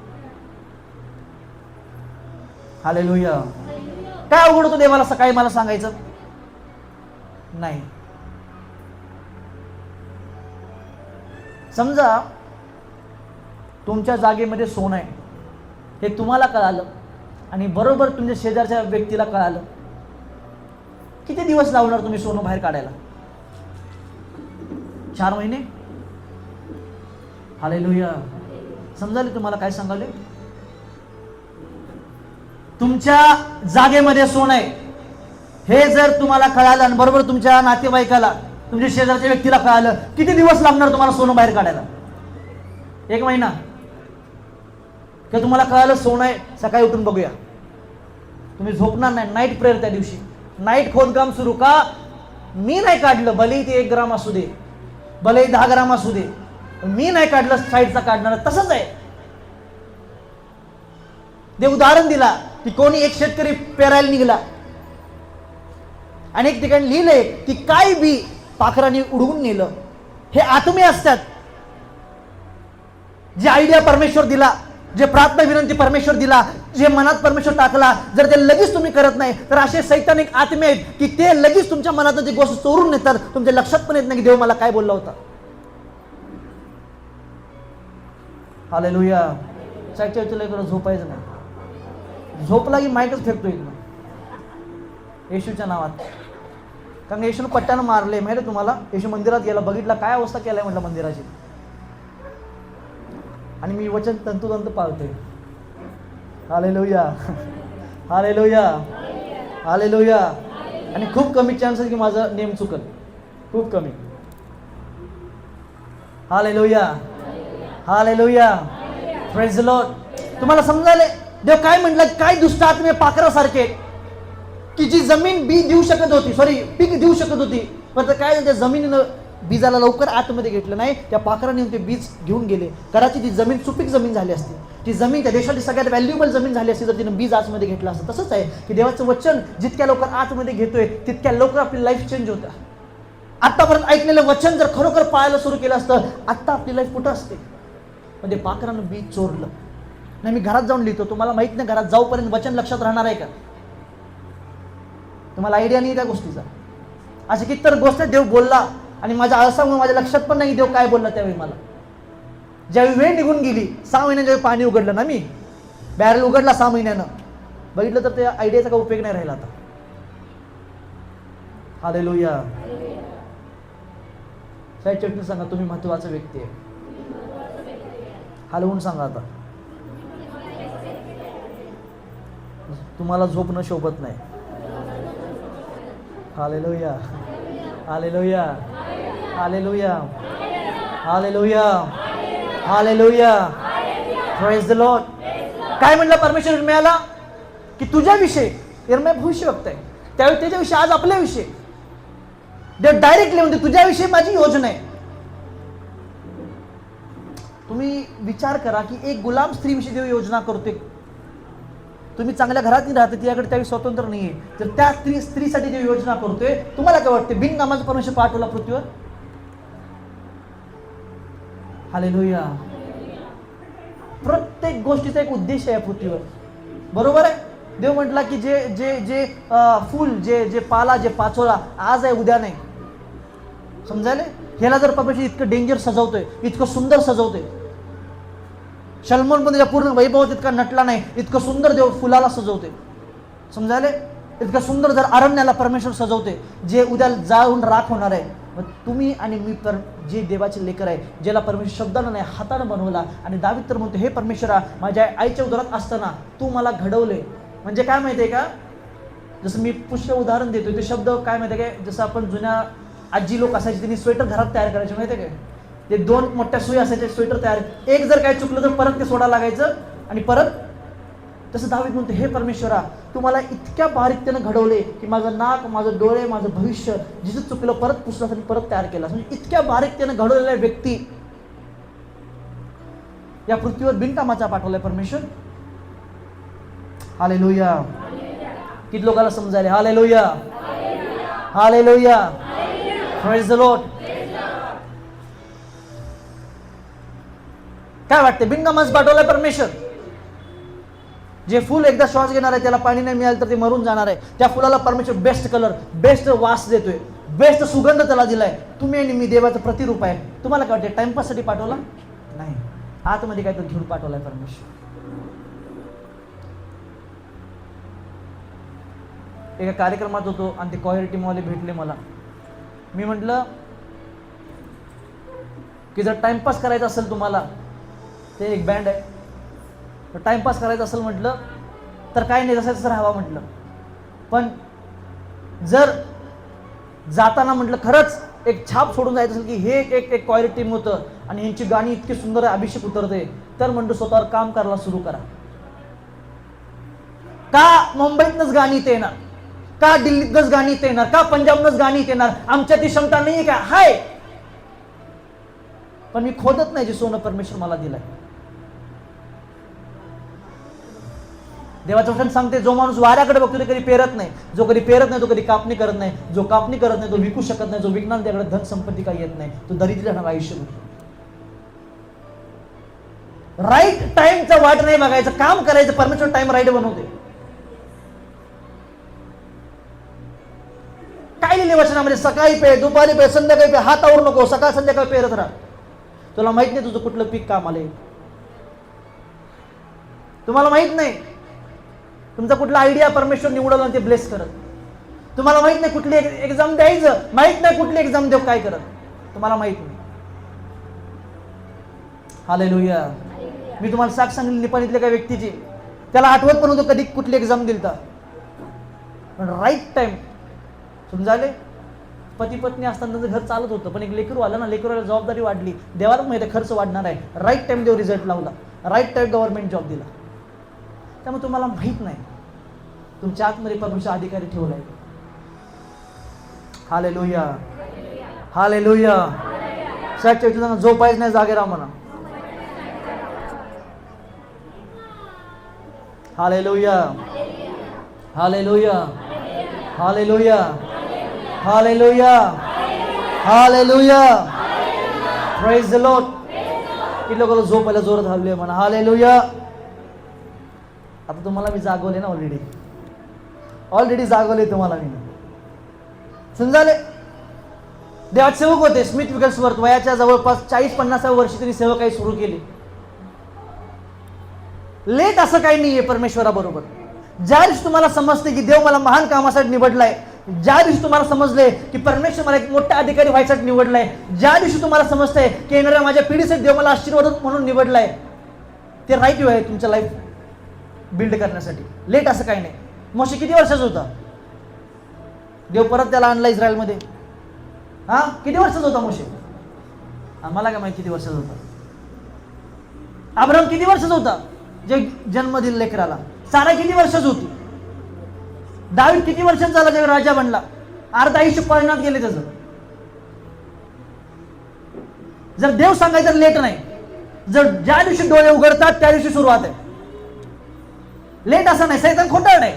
हालेलुया. काय अवघड होतं देवाला सकाळी मला सांगायचं नाही. समजा तुमच्या जागेमध्ये सोनं आहे हे तुम्हाला कळालं आणि बरोबर तुमच्या शेजारच्या व्यक्तीला कळालं, किती दिवस लावणार तुम्ही सोनं बाहेर काढायला? 4 महिने? हालेलुया. समजाले तुम्हाला काय सांगाले? तुमच्या जागेमध्ये सोनं आहे हे जर तुम्हाला कळालं आणि बरोबर तुमच्या नातेवाईकाला, तुमच्या शेजारच्या व्यक्तीला कळालं, किती दिवस लागणार तुम्हाला सोनं बाहेर काढायला? 1 महिना? किंवा तुम्हाला कळालं सोनं आहे, सकाळी उठून बघूया, तुम्ही झोपणार नाही. नाईट प्रेयर त्या दिवशी, नाईट खोदकाम सुरू. का? मी नाही काढलं, भलेही ते 1 ग्राम असू दे, भलेही 10 ग्राम असू दे, मी नाही काढलं, साईडचा काढणार. तसंच आहे. देव उदाहरण दिला की कोणी एक शेतकरी पेरायला निघाला आणि एक ठिकाणी लिहिलंय की काय बी पाखरांनी उडवून नेलं. हे आत्मे असतात. जे आयडिया परमेश्वर दिला, जे प्रार्थना विनंती परमेश्वर दिला, जे मनात परमेश्वर टाकला, जर ते लगेच तुम्ही करत नाही तर असे सैतानिक आत्मे आहेत की ते लगेच तुमच्या मनात ती गोष्ट चोरून नेतात. तुमच्या लक्षात पण येत नाही की देव मला काय बोलला होता. हालेलुया. चायच्या इकडे झोपायचं नाही. झोपला की माईकच फेकतो इकडं येशूच्या नावात. कारण येशूने पट्ट्यानं मारले माहिती तुम्हाला. येशू मंदिरात गेला, बघितला काय अवस्था केलाय म्हटलं मंदिराची, आणि मी वचन तंतोतंत पाळतोय. Hallelujah, hallelujah, hallelujah. आणि खूप कमी चान्स आहे की माझा नेम चुकल, खूप कमी. Hallelujah, hallelujah. Praise the Lord. तुम्हाला समजायले देव काय म्हटलं? काय दुष्ट आत्मे पाखरासारखे की जी जमीन बी देऊ शकत होती, पीक देऊ शकत होती, पण काय त्या जमिनीनं बीजाला लवकर आतमध्ये घेतलं नाही, त्या पाखराने ते बीज घेऊन गेले. कदाचित ती जमीन सुपीक जमीन झाली असती, ती जमीन त्या देशाची सगळ्यात व्हॅल्युएबल जमीन झाली असती जर तिनं बीज आतमध्ये घेतलं असतं. तसंच आहे की देवाचं वचन जितक्या लवकर आतमध्ये घेतोय तितक्या लवकर आपली लाईफ चेंज होतं. आतापर्यंत ऐकलेलं वचन जर खरोखर पाहायला सुरू केलं असतं, आत्ता आपली लाईफ कुठं असते. पण ते पाखरानं बीज चोरलं नाही. मी घरात जाऊन लिहितो, तुम्हाला माहित नाही घरात जाऊपर्यंत वचन लक्षात राहणार आहे का? तुम्हाला आयडिया नाही त्या गोष्टीचा. असे कितीतर गोष्ट देव बोलला आणि माझ्या आळसामुळे माझ्या लक्षात पण नाही देव काय बोलला त्यावेळी. मला ज्यावेळी वेळ निघून गेली, 6 महिन्यानं ज्यावेळी पाणी उघडलं ना, मी बॅरल उघडला 6 महिन्यानं, बघितलं तर त्या आयडियाचा काही उपयोग नाही राहिला आता. हालेलुया. साहेब चटणी सांगा, तुम्ही महत्वाचा व्यक्ती आहे. हलवून सांगा आता, तुम्हाला झोप न शोभत नाही. Hallelujah, hallelujah, hallelujah, hallelujah, hallelujah. Praise the Lord. काय म्हणलं परमेश्वर इर्मियाला? की तुझ्याविषयी, इर्मिया भविष्यवक्ता आहे, त्यावेळी त्याच्याविषयी आज आपल्याविषयी देव डायरेक्टली म्हणते तुझ्याविषयी माझी योजना आहे. तुम्ही विचार करा की एक गुलाम स्त्रीविषयी देव योजना करतोय. तुम्ही चांगल्या घरात नाही राहते, तिच्याकडे त्यावेळी स्वातंत्र्य नाहीये, तर त्या स्त्रीसाठी देव योजना करतोय. तुम्हाला काय वाटते बिनकामाचा परमेश्वर पाठवला पृथ्वीवर? हालेलुया. प्रत्येक गोष्टीचा एक उद्देश आहे पृथ्वीवर, बरोबर आहे. देव म्हटला की जे जे जे फूल, जे जे पाला, जे पाचोळा आज आहे उद्या नाही. समजायला? ह्याला जर परमेश्वर इतकं डेंजर सजवतोय, इतकं सुंदर सजवतोय, शल्मोन पण त्याच्या पूर्ण वैभवात इतका नटला नाही, इतकं सुंदर देव फुलाला सजवते. समजायले? इतकं सुंदर जर अरण्याला परमेश्वर सजवते, जे उद्या जाऊन राख होणार आहे. मग तुम्ही आणि मी जे देवाचे लेकर आहे, ज्याला परमेश्वर शब्दानं नाही हातानं बनवला. आणि दावीद तर म्हणतो, हे परमेश्वरा, माझ्या आईच्या उदरात असताना तू मला घडवले. म्हणजे काय माहिती आहे का? जसं मी पुष्कळ उदाहरण देतोय, ते शब्द काय माहिती आहे काय? जसं आपण जुन्या आजी लोक असायचे, त्यांनी स्वेटर घरात तयार करायचे, माहिती आहे काय? ते 2 मोठ्या सुई असायचे, स्वेटर तयार, एक जर काय चुकलं तर परत ते सोडा लागायचं आणि परत. तसं दावीद म्हणतो, हे परमेश्वरा, तू मला इतक्या बारीकतेनं घडवले की माझं नाक, माझं डोळे, माझं भविष्य जिथं चुकलं परत पुसण्यासाठी परत तयार केला. म्हणजे इतक्या बारीकतेनं घडवलेला व्यक्ती या पृथ्वीवर बिनकामाचा पाठवलाय परमेश्वर. हालेलुया. किती लोकांना समजायला? Hallelujah, hallelujah. Praise the Lord. काय वाटते? बिनकामाच पाठवलाय परमेश्वर. जे फुल एकदा श्वास घेणार आहे, त्याला पाणी नाही मिळालं तर ते मरून जाणार आहे. त्या फुलाला परमेश्वर बेस्ट कलर, बेस्ट वास देतोय, बेस्ट सुगंध त्याला दिलाय. तुम्ही आणि मी देवाचं प्रतिरूप आहे. तुम्हाला काय वाटते? टाइमपाससाठी पाठवला नाही, आतमध्ये काहीतरी घेऊन पाठवलाय परमेश्वर. एका कार्यक्रमात होतो आणि ते कॉयर टीमवाले भेटले मला. मी म्हटलं की जर टाइमपास करायचा असेल तुम्हाला, ते एक बँड आहे, तर टाइमपास करायचा असेल म्हटलं तर काय नाही, जसं तसं राहावा म्हटलं. पण जर जाताना म्हटलं खरंच एक छाप सोडून जायचं असेल की हे एक कॉयर टीम होतं आणि यांची गाणी इतकी सुंदर अभिषेक उतरते, तर म्हणतो स्वतःवर काम करायला सुरू करा. का मुंबईतनंच गाणी ते येणार? का दिल्लीतनंच गाणी ते येणार? का पंजाबनंच गाणी ते येणार? आमच्यात ती क्षमता नाही का? हाय, पण मी खोदत नाही जे सोनं परमेश्वर मला दिलंय. देवाचं वचन सांगते, जो माणूस वाऱ्याकडे बघतो ते कधी पेरत नाही, जो कधी पेरत नाही तो कधी कापणी करत नाही, जो कापणी करत नाही तो विकू शकत नाही, जो विकणार त्याकडे धन संपत्ती काही येत नाही, तो दरिद्र राहणार आयुष्य. राईट टाइमचा वाट नाही बघायचं, काम करायचं. परमेश्वर टाइम राईट बनवते. काय लिहिले वचनामध्ये? सकाळी पे, दुपारी पे, संध्याकाळी पे, हात आवरू नको, सकाळ संध्याकाळ पेरत राहा. तुला माहित नाही तुझं कुठलं पीक काम आले, तुम्हाला माहित नाही. तुमचा कुठला आयडिया परमेश्वर निवडलं आणि ते ब्लेस करत. तुम्हाला माहित नाही कुठली एक्झाम द्यायचं, माहित नाही कुठली एक्झाम देऊ काय करत, तुम्हाला माहित नाही. हालेलुया. मी तुम्हाला साक्ष सांगितली निपाणीतल्या एका व्यक्तीची, त्याला आठवत पण होतं कधी कुठली एक्झाम दिलता, पण राईट टाइम. समजाले? पती पत्नी असताना त्यांचं घर चालत होतं, पण एक लेकरू आलं ना, लेकरूला जबाबदारी वाढली. देवाला माहिती आहे खर्च वाढणार आहे. राईट टाइम देव रिझल्ट लावला, राईट टाइम गव्हर्नमेंट जॉब दिला. त्यामुळे तुम्हाला माहित नाही तुमच्या आतमध्ये परमेश्वर अधिकारी ठेवलाय. हालेलुया. हालेलुया. साहेबच्या इथे झोपायच नाही, जागे राहा म्हणा. Hallelujah. Hallelujah. Hallelujah. Hallelujah. Hallelujah. Praise the Lord. किती लोकांना झोपायला जोरात हल्ले म्हणा. हालेलुया. आता तुम्हाला मी जागवले ना, ऑलरेडी जागवले तुम्हाला मी. समजाले. देवात सेवक होते. स्मिथ विगल्सवर्थ वयाच्या जवळपास 40-50व्या वर्षी त्यांनी सेवकाई सुरू केली. लेट असं काही नाहीये परमेश्वराबरोबर. ज्या दिवशी तुम्हाला समजते की देव मला महान कामासाठी निवडलाय, ज्या दिवशी तुम्हाला समजले की परमेश्वर मला एक मोठा अधिकारी व्हायसाठी निवडलाय, ज्या दिवशी तुम्हाला समजतंय की येणाऱ्या माझ्या पिढीसाठी देव मला आशीर्वाद म्हणून निवडलाय, ते राईट वे आहे तुमच्या लाईफ बिल्ड करण्यासाठी. लेट असं काही नाही. मोशे किती वर्षाचा होता? देव परत त्याला आणला इस्रायलमध्ये. हा, किती वर्षाचा होता मोशे? आम्हाला काय माहिती किती वर्षाचा होता. अब्राहम किती वर्षाचा होता जे जन्म दिला लेकराला? सारा किती वर्षाची होती? दावीद किती वर्षांचा झाला जेव्हा राजा बनला? अर्धा आयुष्य पळण्यात गेले त्याचं. जर देव सांगायचं लेट नाही. जर ज्या दिवशी डोळे उघडतात त्या दिवशी सुरुवात आहे. लेट असं नाही. सैतान खोटा नाही.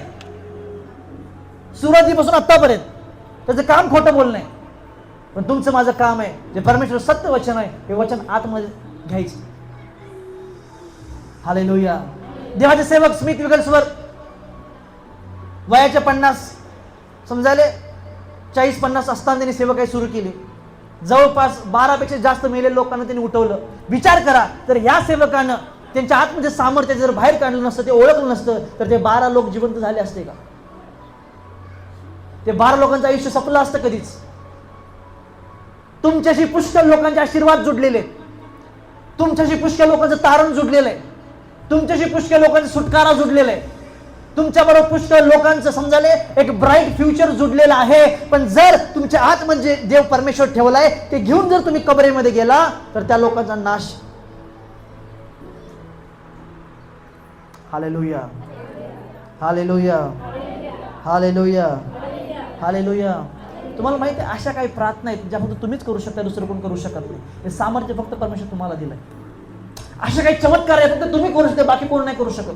सुरुवातीपासून आतापर्यंत त्याचं काम खोटं बोलणं आहे. पण तुमचं माझं काम आहे जे परमेश्वर सत्य वचन आहे हे वचन आतमध्ये घ्यायचं. हालेलुया. देवाचे सेवक स्मिथ विगल्सवर्थ वयाच्या 50 समजायले 40-50 असताना त्यांनी सेवकाई सुरू केली. जवळपास 12पेक्षा जास्त मेलेल्या लोकांना त्यांनी उठवलं. विचार करा, तर ह्या सेवकानं त्यांच्या आतमध्ये सामर्थ्य जर बाहेर काढलं नसतं, ते ओळखलं नसतं, तर ते 12 लोक जिवंत झाले असते का? ते 12 लोकांचं आयुष्य संपलं असतं कधीच. तुमच्याशी पुष्कळ लोकांचे आशीर्वाद जुडलेले, तुमच्याशी पुष्कळ लोकांचं तारण जुडलेलं आहे, तुमच्याशी पुष्कळ लोकांचा सुटकारा जुडलेला आहे, तुमच्याबरोबर पुष्कळ लोकांचं समजाले एक ब्राईट फ्युचर जुडलेलं आहे. पण जर तुमच्या आत म्हणजे देव परमेश्वर ठेवलाय, ते घेऊन जर तुम्ही कबरेमध्ये गेला तर त्या लोकांचा नाश. हालेलुया. हालेलुया. हालेलुया. हालेलुया. तुम्हाला माहिती आहे अशा काही प्रार्थना आहेत ज्या फक्त तुम्हीच करू शकता, दुसरं कोण करू शकत नाही. हे सामर्थ्य फक्त परमेश्वर तुम्हाला दिलंय. अशा काही चमत्कार आहेत फक्त तुम्ही करू शकता, बाकी कोण नाही करू शकत.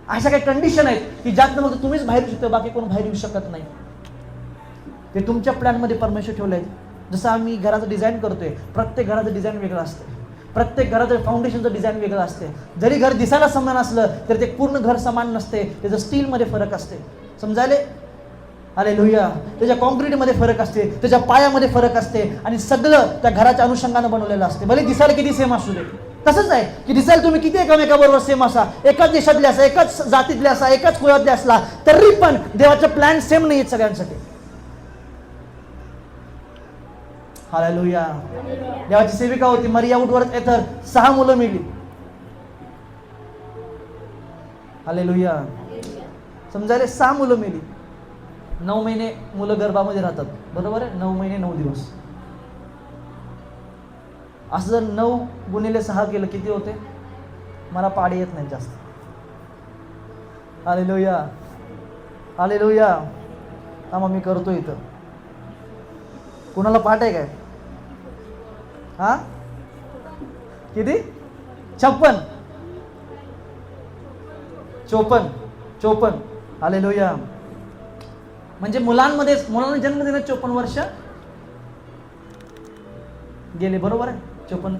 अशा काही कंडिशन आहेत की ज्यातनं मग तुम्हीच बाहेर येऊ शकता, बाकी कोण बाहेर येऊ शकत नाही. ते तुमच्या प्लॅनमध्ये परमेश्वर ठेवलंय. जसं आम्ही घराचं डिझाईन करतोय, प्रत्येक घराचं डिझाईन वेगळं असतं, प्रत्येक घराचं फाउंडेशनचं डिझाईन वेगळं असते. जरी घर दिसायला समान असलं तर ते पूर्ण घर समान नसते. त्याचं स्टीलमध्ये फरक असते. समजायले. हालेलुया. त्याच्या कॉन्क्रीटमध्ये फरक असते, त्याच्या पायामध्ये फरक असते, आणि सगळं त्या घराच्या अनुषंगानं बनवलेलं असते. भले दिसायला किती सेम असू दे. तसंच आहे की दिसायला तुम्ही किती एकामेकाबरोबर सेम असा, एकाच देशातले असा, एकाच जातीतले असा, एकाच कुळातले असला, तरी पण देवाचा प्लॅन सेम नाही आहेत सगळ्यांसाठी. हालेलुया. देवाची सेविका होती मरिया वुडवर्थ एथर. 6 मुलं मिळली. हालेलुया. समजायला 6 मुलं मिळली. 9 महिने मुलं गर्भामध्ये राहतात, बरोबर आहे. 9 महिने 9 दिवस. असं जर 9 गुणिले 6 केलं किती होते? मला पाडी येत नाही जास्त. हालेलुया. हालेलुया. हा मी करतो इथं. कुणाला पाठ आहे काय? हा किती? 56 54. हालेलुया. म्हणजे मुलांना जन्म देण्यात 54 वर्ष गेले, बरोबर आहे. 54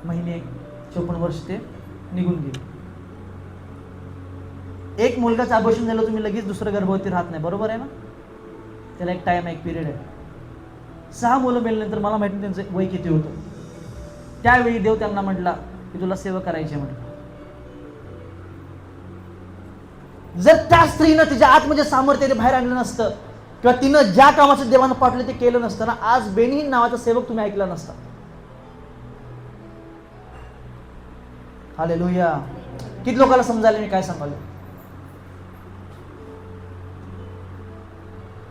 महिने 54 वर्ष ते निघून गेले. एक मुलगाचं अबॉर्शन झालं, तुम्ही लगेच दुसरं गर्भवती राहत नाही, बरोबर आहे ना. त्याला एक टाइम आहे, एक पिरियड आहे. 6 मुलं मिळाल्यानंतर मला माहिती नाही त्यांचं वय किती होतं. त्यावेळी देव त्यांना म्हटला की तुला सेवा करायची आहे म्हटलं. जर त्या स्त्रीनं तिच्या आतमध्ये सामर्थ्य बाहेर आणलं नसतं, किंवा तिनं ज्या कामाचं देवानं पाठवलं ते केलं नसतं ना, आज बेनिहीन नावाचा सेवक तुम्ही ऐकला नसता. हालेलुया. किती लोकांना समजायला मी काय सांगालो.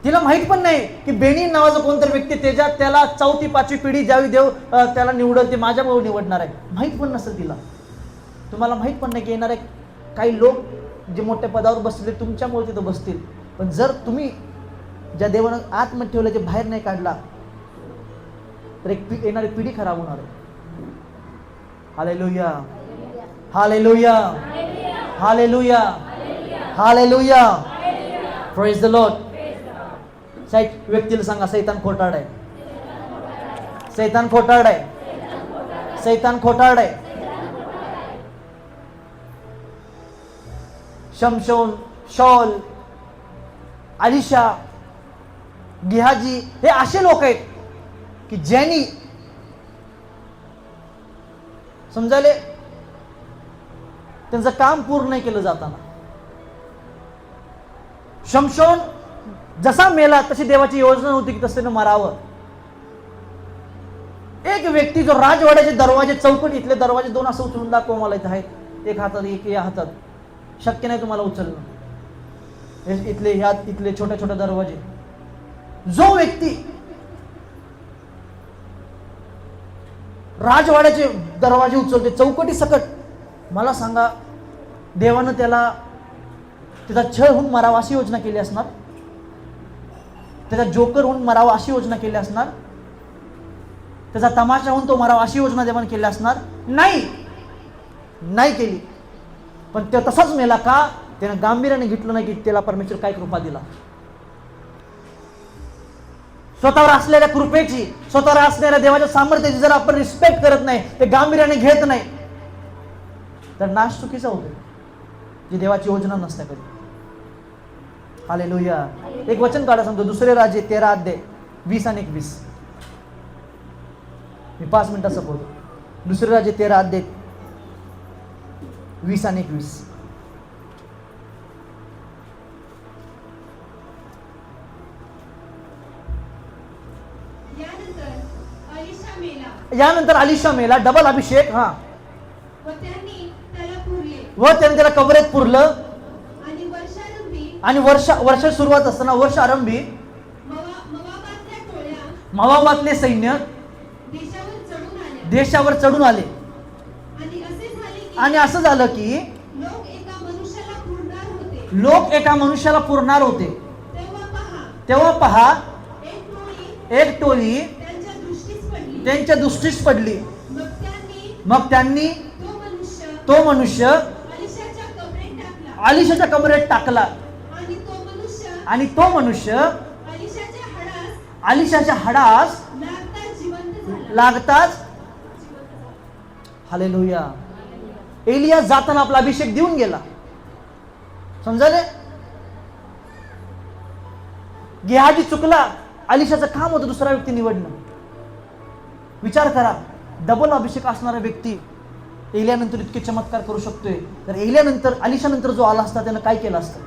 तिला माहित पण नाही की बेनिहीन नावाचा कोणतरी व्यक्ती त्याला 4थी-5वी पिढी ज्यावेळी देव त्याला निवडल ते माझ्यामुळे निवडणार आहे, माहित पण नसेल तिला. तुम्हाला माहित पण नाही की येणारे काही लोक जे मोठ्या पदावर बसले तुमच्यामुळे तिथं बसतील. पण जर तुम्ही ज्या देवानं आतमध्ये ठेवलं ते बाहेर नाही काढला तर येणारी पिढी खराब होणार आहे. Hallelujah, hallelujah, hallelujah, hallelujah. Praise the Lord. Site व्यक्तीला सांगा, सैतान खोटारड आहे, सैतान खोटारड आहे, सैतान खोटारड आहे. शमशोन, शॉल, अलिशा, गिहाजी हे असे लोक आहेत की ज्यांनी समजायले त्यांचं काम पूर्ण नाही केलं जाताना. शमशोन जसा मेला तशी देवाची योजना होती की तसे मारावं. एक व्यक्ती जो राजवाड्याचे दरवाजे, चौकट इथले दरवाजे दोन असं उचलून दाखवा मला इथे आहेत, एक हातात एक या हातात, शक्य नाही तुम्हाला उचलणं. इथले ह्यात इथले छोट्या छोट्या दरवाजे, जो व्यक्ती राजवाड्याचे दरवाजे उचलते चौकटी सकट, मला सांगा देवानं त्याचा छळ होऊन मारावा अशी योजना केली असणार, त्याचा जोकर होऊन मारावा अशी योजना केली असणार, त्याचा तमाशा होऊन तो मारावा अशी योजना देवाने केली असणार? नाही केली. पण तो तसाच मेला का? त्यानं गांभीर्याने घेतलं नाही की त्याला परमेश्वर काय कृपा दिला. स्वतःवर असलेल्या कृपेची, स्वतःवर असलेल्या देवाच्या सामर्थ्याची जर आपण रिस्पेक्ट करत नाही, ते गांभीर्याने घेत नाही, तर नाश चुकीचा होतो, जी देवाची योजना नसते कधी. हालेलुया. एक वचन काढा सांगतो, दुसरे राजे 13 अध्याय 20 आणि 21. मी 5 मिनिटाचं बोलतो. दुसरे राजे 13 अध्याय 20 आणि 21. यानंतर अलिशा मेला, डबल अभिषेक. हा. व त्यांनी त्याला पुरले, व त्याने त्याला कबरेत पुरलं. आणि वर्षारंभी आणि वर्ष सुरुवात असताना वर्ष आरंभी मवाबातल्या टोळ्या मवाबातले सैन्य देशावर चढून आले. आणि असं झालं की लोक एका मनुष्याला पुरणार होते. तेव्हा पहा एक टोळी त्यांच्या दृष्टीस पडली. मग त्यांनी तो मनुष्य अलिशाच्या कबरेत टाकला. आणि तो मनुष्य अलिशाच्या हाडास लागताच. हालेलुया. एलिया जाताना आपला अभिषेक देऊन गेला. समजाले? गेहाजी चुकला. अलिशाचं काम होतं दुसरा व्यक्ती निवडणं. विचार करा, डबल अभिषेक असणारा व्यक्ती एलियानंतर इतके चमत्कार करू शकतोय, तर एलियानंतर अलिशानंतर जो आला असता त्यानं काय केलं असतं?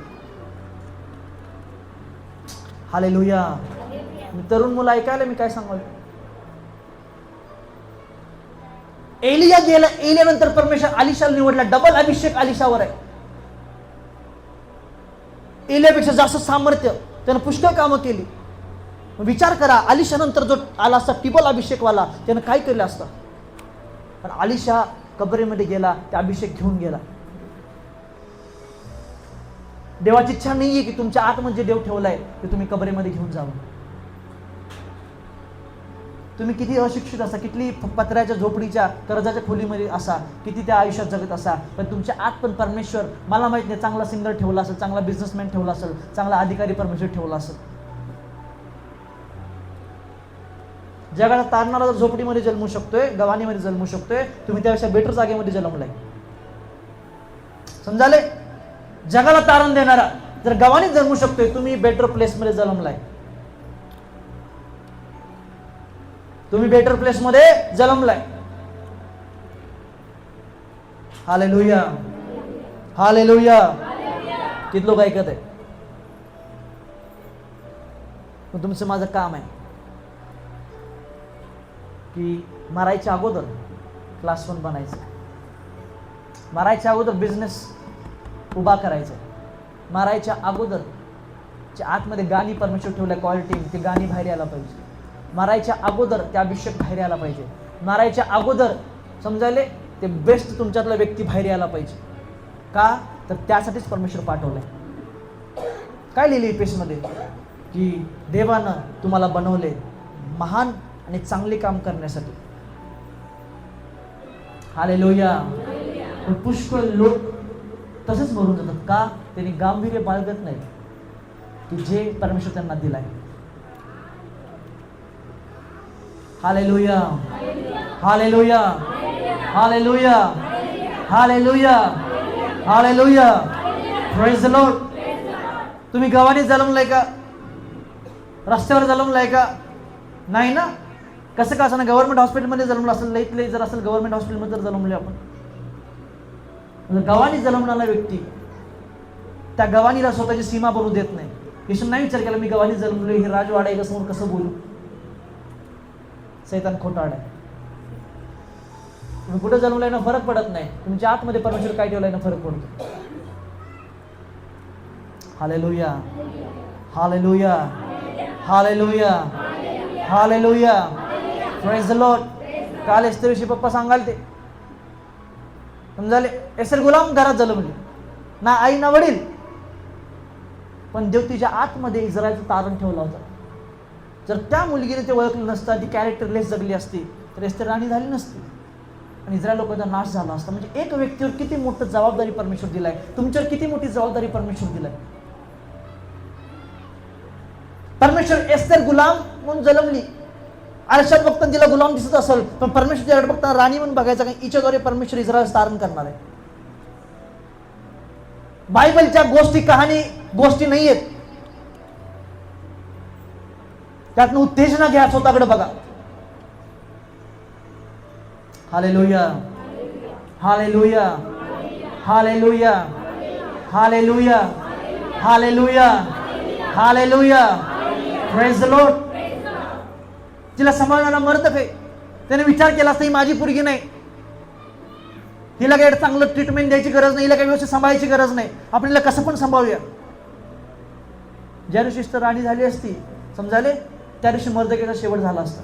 हालेलुया. तरुण मुलं ऐकायला मी काय सांगाल? एलिया गेला, एलियानंतर परमेश्वर अलिशाला निवडला. डबल अभिषेक अलिशावर आहे. एलियापेक्षा जास्त सामर्थ्य, त्यानं पुष्कळ कामं केली. विचार करा, अलिशानंतर जो आला असता टिबल अभिषेकवाला, त्यानं काय केलं असतं? पण अलिशा कबरेमध्ये गेला, ते अभिषेक घेऊन गेला. देवाची इच्छा नाहीये की तुमच्या आतमध्ये देव ठेवलाय ते तुम्ही कबरेमध्ये घेऊन जावं. तुम्ही किती अशिक्षित असा, किती पत्र्याच्या झोपडीच्या कर्जाच्या खोलीमध्ये असा, किती त्या आयुष्यात जगत असा, पण तुमच्या आत पण परमेश्वर, मला माहित नाही, चांगला सिंगर ठेवला असेल, चांगला बिझनेसमॅन ठेवला असेल, चांगला अधिकारी परमेश्वर ठेवला असेल. जगाला तारणारा जर झोपडीमध्ये जन्मू शकतोय, गव्हाणीमध्ये जन्मू शकतोय, तुम्ही त्यापेक्षा बेटर जागेमध्ये जन्मलाय. समजाले? जगाला तारण देणारा जर गव्हाणीत जन्मू शकतोय, तुम्ही बेटर प्लेसमध्ये जन्मलाय. तुम्ही बेटर प्लेसमध्ये जन्मलाय. Hallelujah, hallelujah. किती लोक ऐकत आहे? तुमचं माझं काम आहे की मारायच्या अगोदर क्लास 1 बनायचं, मारायच्या अगोदर बिझनेस उभा करायचं, मारायच्या अगोदर जे आतमध्ये गाणी परमेश्वर ठेवल्या क्वालिटी, ते गाणी बाहेर यायला पाहिजे. मारायच्या अगोदर त्या अभिषेक बाहेर यायला पाहिजे. मारायच्या अगोदर समजायले ते बेस्ट तुमच्यातला व्यक्ती बाहेर यायला पाहिजे. का? तर त्यासाठीच परमेश्वर पाठवलंय. काय लिहिले पेजमध्ये? की देवानं तुम्हाला बनवले महान आणि चांगले काम करण्यासाठी. हालेलुया. पण पुष्कळ लोक तसेच मरून जातात. का? त्यांनी गांभीर्य बाळगत नाही की जे परमेश्वर त्यांना दिलाय. Hallelujah. Hallelujah. Hallelujah. Hallelujah. Hallelujah. Praise the Lord. तुम्ही गावाने जन्मलाय का? रस्त्यावर जन्मलाय का? नाही ना. कसं का असं गव्हर्नमेंट हॉस्पिटलमध्ये जन्मलं असेल, लईत लई जर असेल गव्हर्नमेंट हॉस्पिटलमध्ये जर जन्मले आपण, गावाने जन्मणारा व्यक्ती त्या गवानीला स्वतःची सीमा बनवू देत नाही. येशून नाही विचार केला मी गवानी जन्मलोय, हे राजवाडा आहे, समोर कसं बोलू? सैतान खोटारड आहे. तुम्ही कुठे जन्मलाय ना फरक पडत नाही, तुमच्या आतमध्ये परमेश्वर काय ठेवलाय ना फरक पडतो. Hallelujah. Hallelujah. Hallelujah. Hallelujah. Praise the Lord. काल एस्तेरविषयी पप्पा सांगाल ते समजाले. एस्तेर गुलाम घरात जन्मली, ना आई ना वडील, पण देव तिच्या आतमध्ये इस्रायलचं तारण ठेवला होता. जर त्या मुलगीने ते ओळखलं नसतं, ती कॅरेक्टरलेस जगली असती, तर एस्तेर राणी झाली नसती आणि इस्रायल लोकांचा नाश झाला असता. म्हणजे एक व्यक्तीवर किती मोठी जबाबदारी परमेश्वर दिलाय, तुमच्यावर किती मोठी जबाबदारी परमेश्वर दिलाय. परमेश्वर एस्तेर गुलाम म्हणून जन्मली, आरशात बघताना तिला गुलाम दिसत असेल, पण परमेश्वर तिच्याकडे बघताना राणी म्हणून बघायचं, कारण हिच्याद्वारे परमेश्वर इस्रायल तारण करणार आहे. बायबलच्या कहाणी गोष्टी नाही आहेत, त्यातनं उत्तेजना घ्या, स्वतःकडे बघा. Hallelujah. Hallelujah. Hallelujah. Hallelujah. Hallelujah. Hallelujah. Praise the Lord. तिला सांभाळणारा मर्द आहे, त्याने विचार केला असता ही माझी पोरगी नाही, हिला काही चांगलं ट्रीटमेंट द्यायची गरज नाही, हिला काही व्यवस्थित सांभाळायची गरज नाही, आपण हिला कसं पण सांभाळूया. ज्या दिवशी तर राणी झाली असती समजाले, त्या दिवशी मर्दकेचा शेवट झाला असता.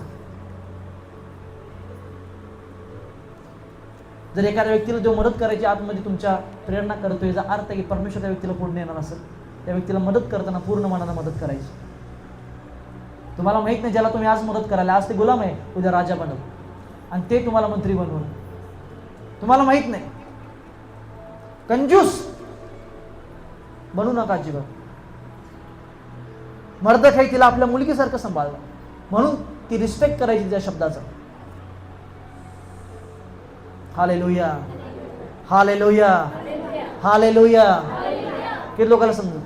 जर एखाद्या व्यक्तीला देव मदत करायची आतमध्ये तुमच्या प्रेरणा करतोय, याचा अर्थ आहे की परमेश्वर त्या व्यक्तीला पूर्ण येणार असेल, त्या व्यक्तीला मदत करताना पूर्ण मनानं मदत करायची. तुम्हाला माहित नाही, ज्याला तुम्ही आज मदत करायला, आज ते गुलाम आहे, उद्या राजा बनव, आणि ते तुम्हाला मंत्री बनवून, तुम्हाला माहित नाही. कंजूस बनू नका अजिबात. मर्दखाई तिला आपल्या मुलगीसारखं सांभाळलं, म्हणून ती रिस्पेक्ट करायची त्या शब्दाचा. हालेलुया. हालेलुया. हालेलुया. किती लोकांना समजून.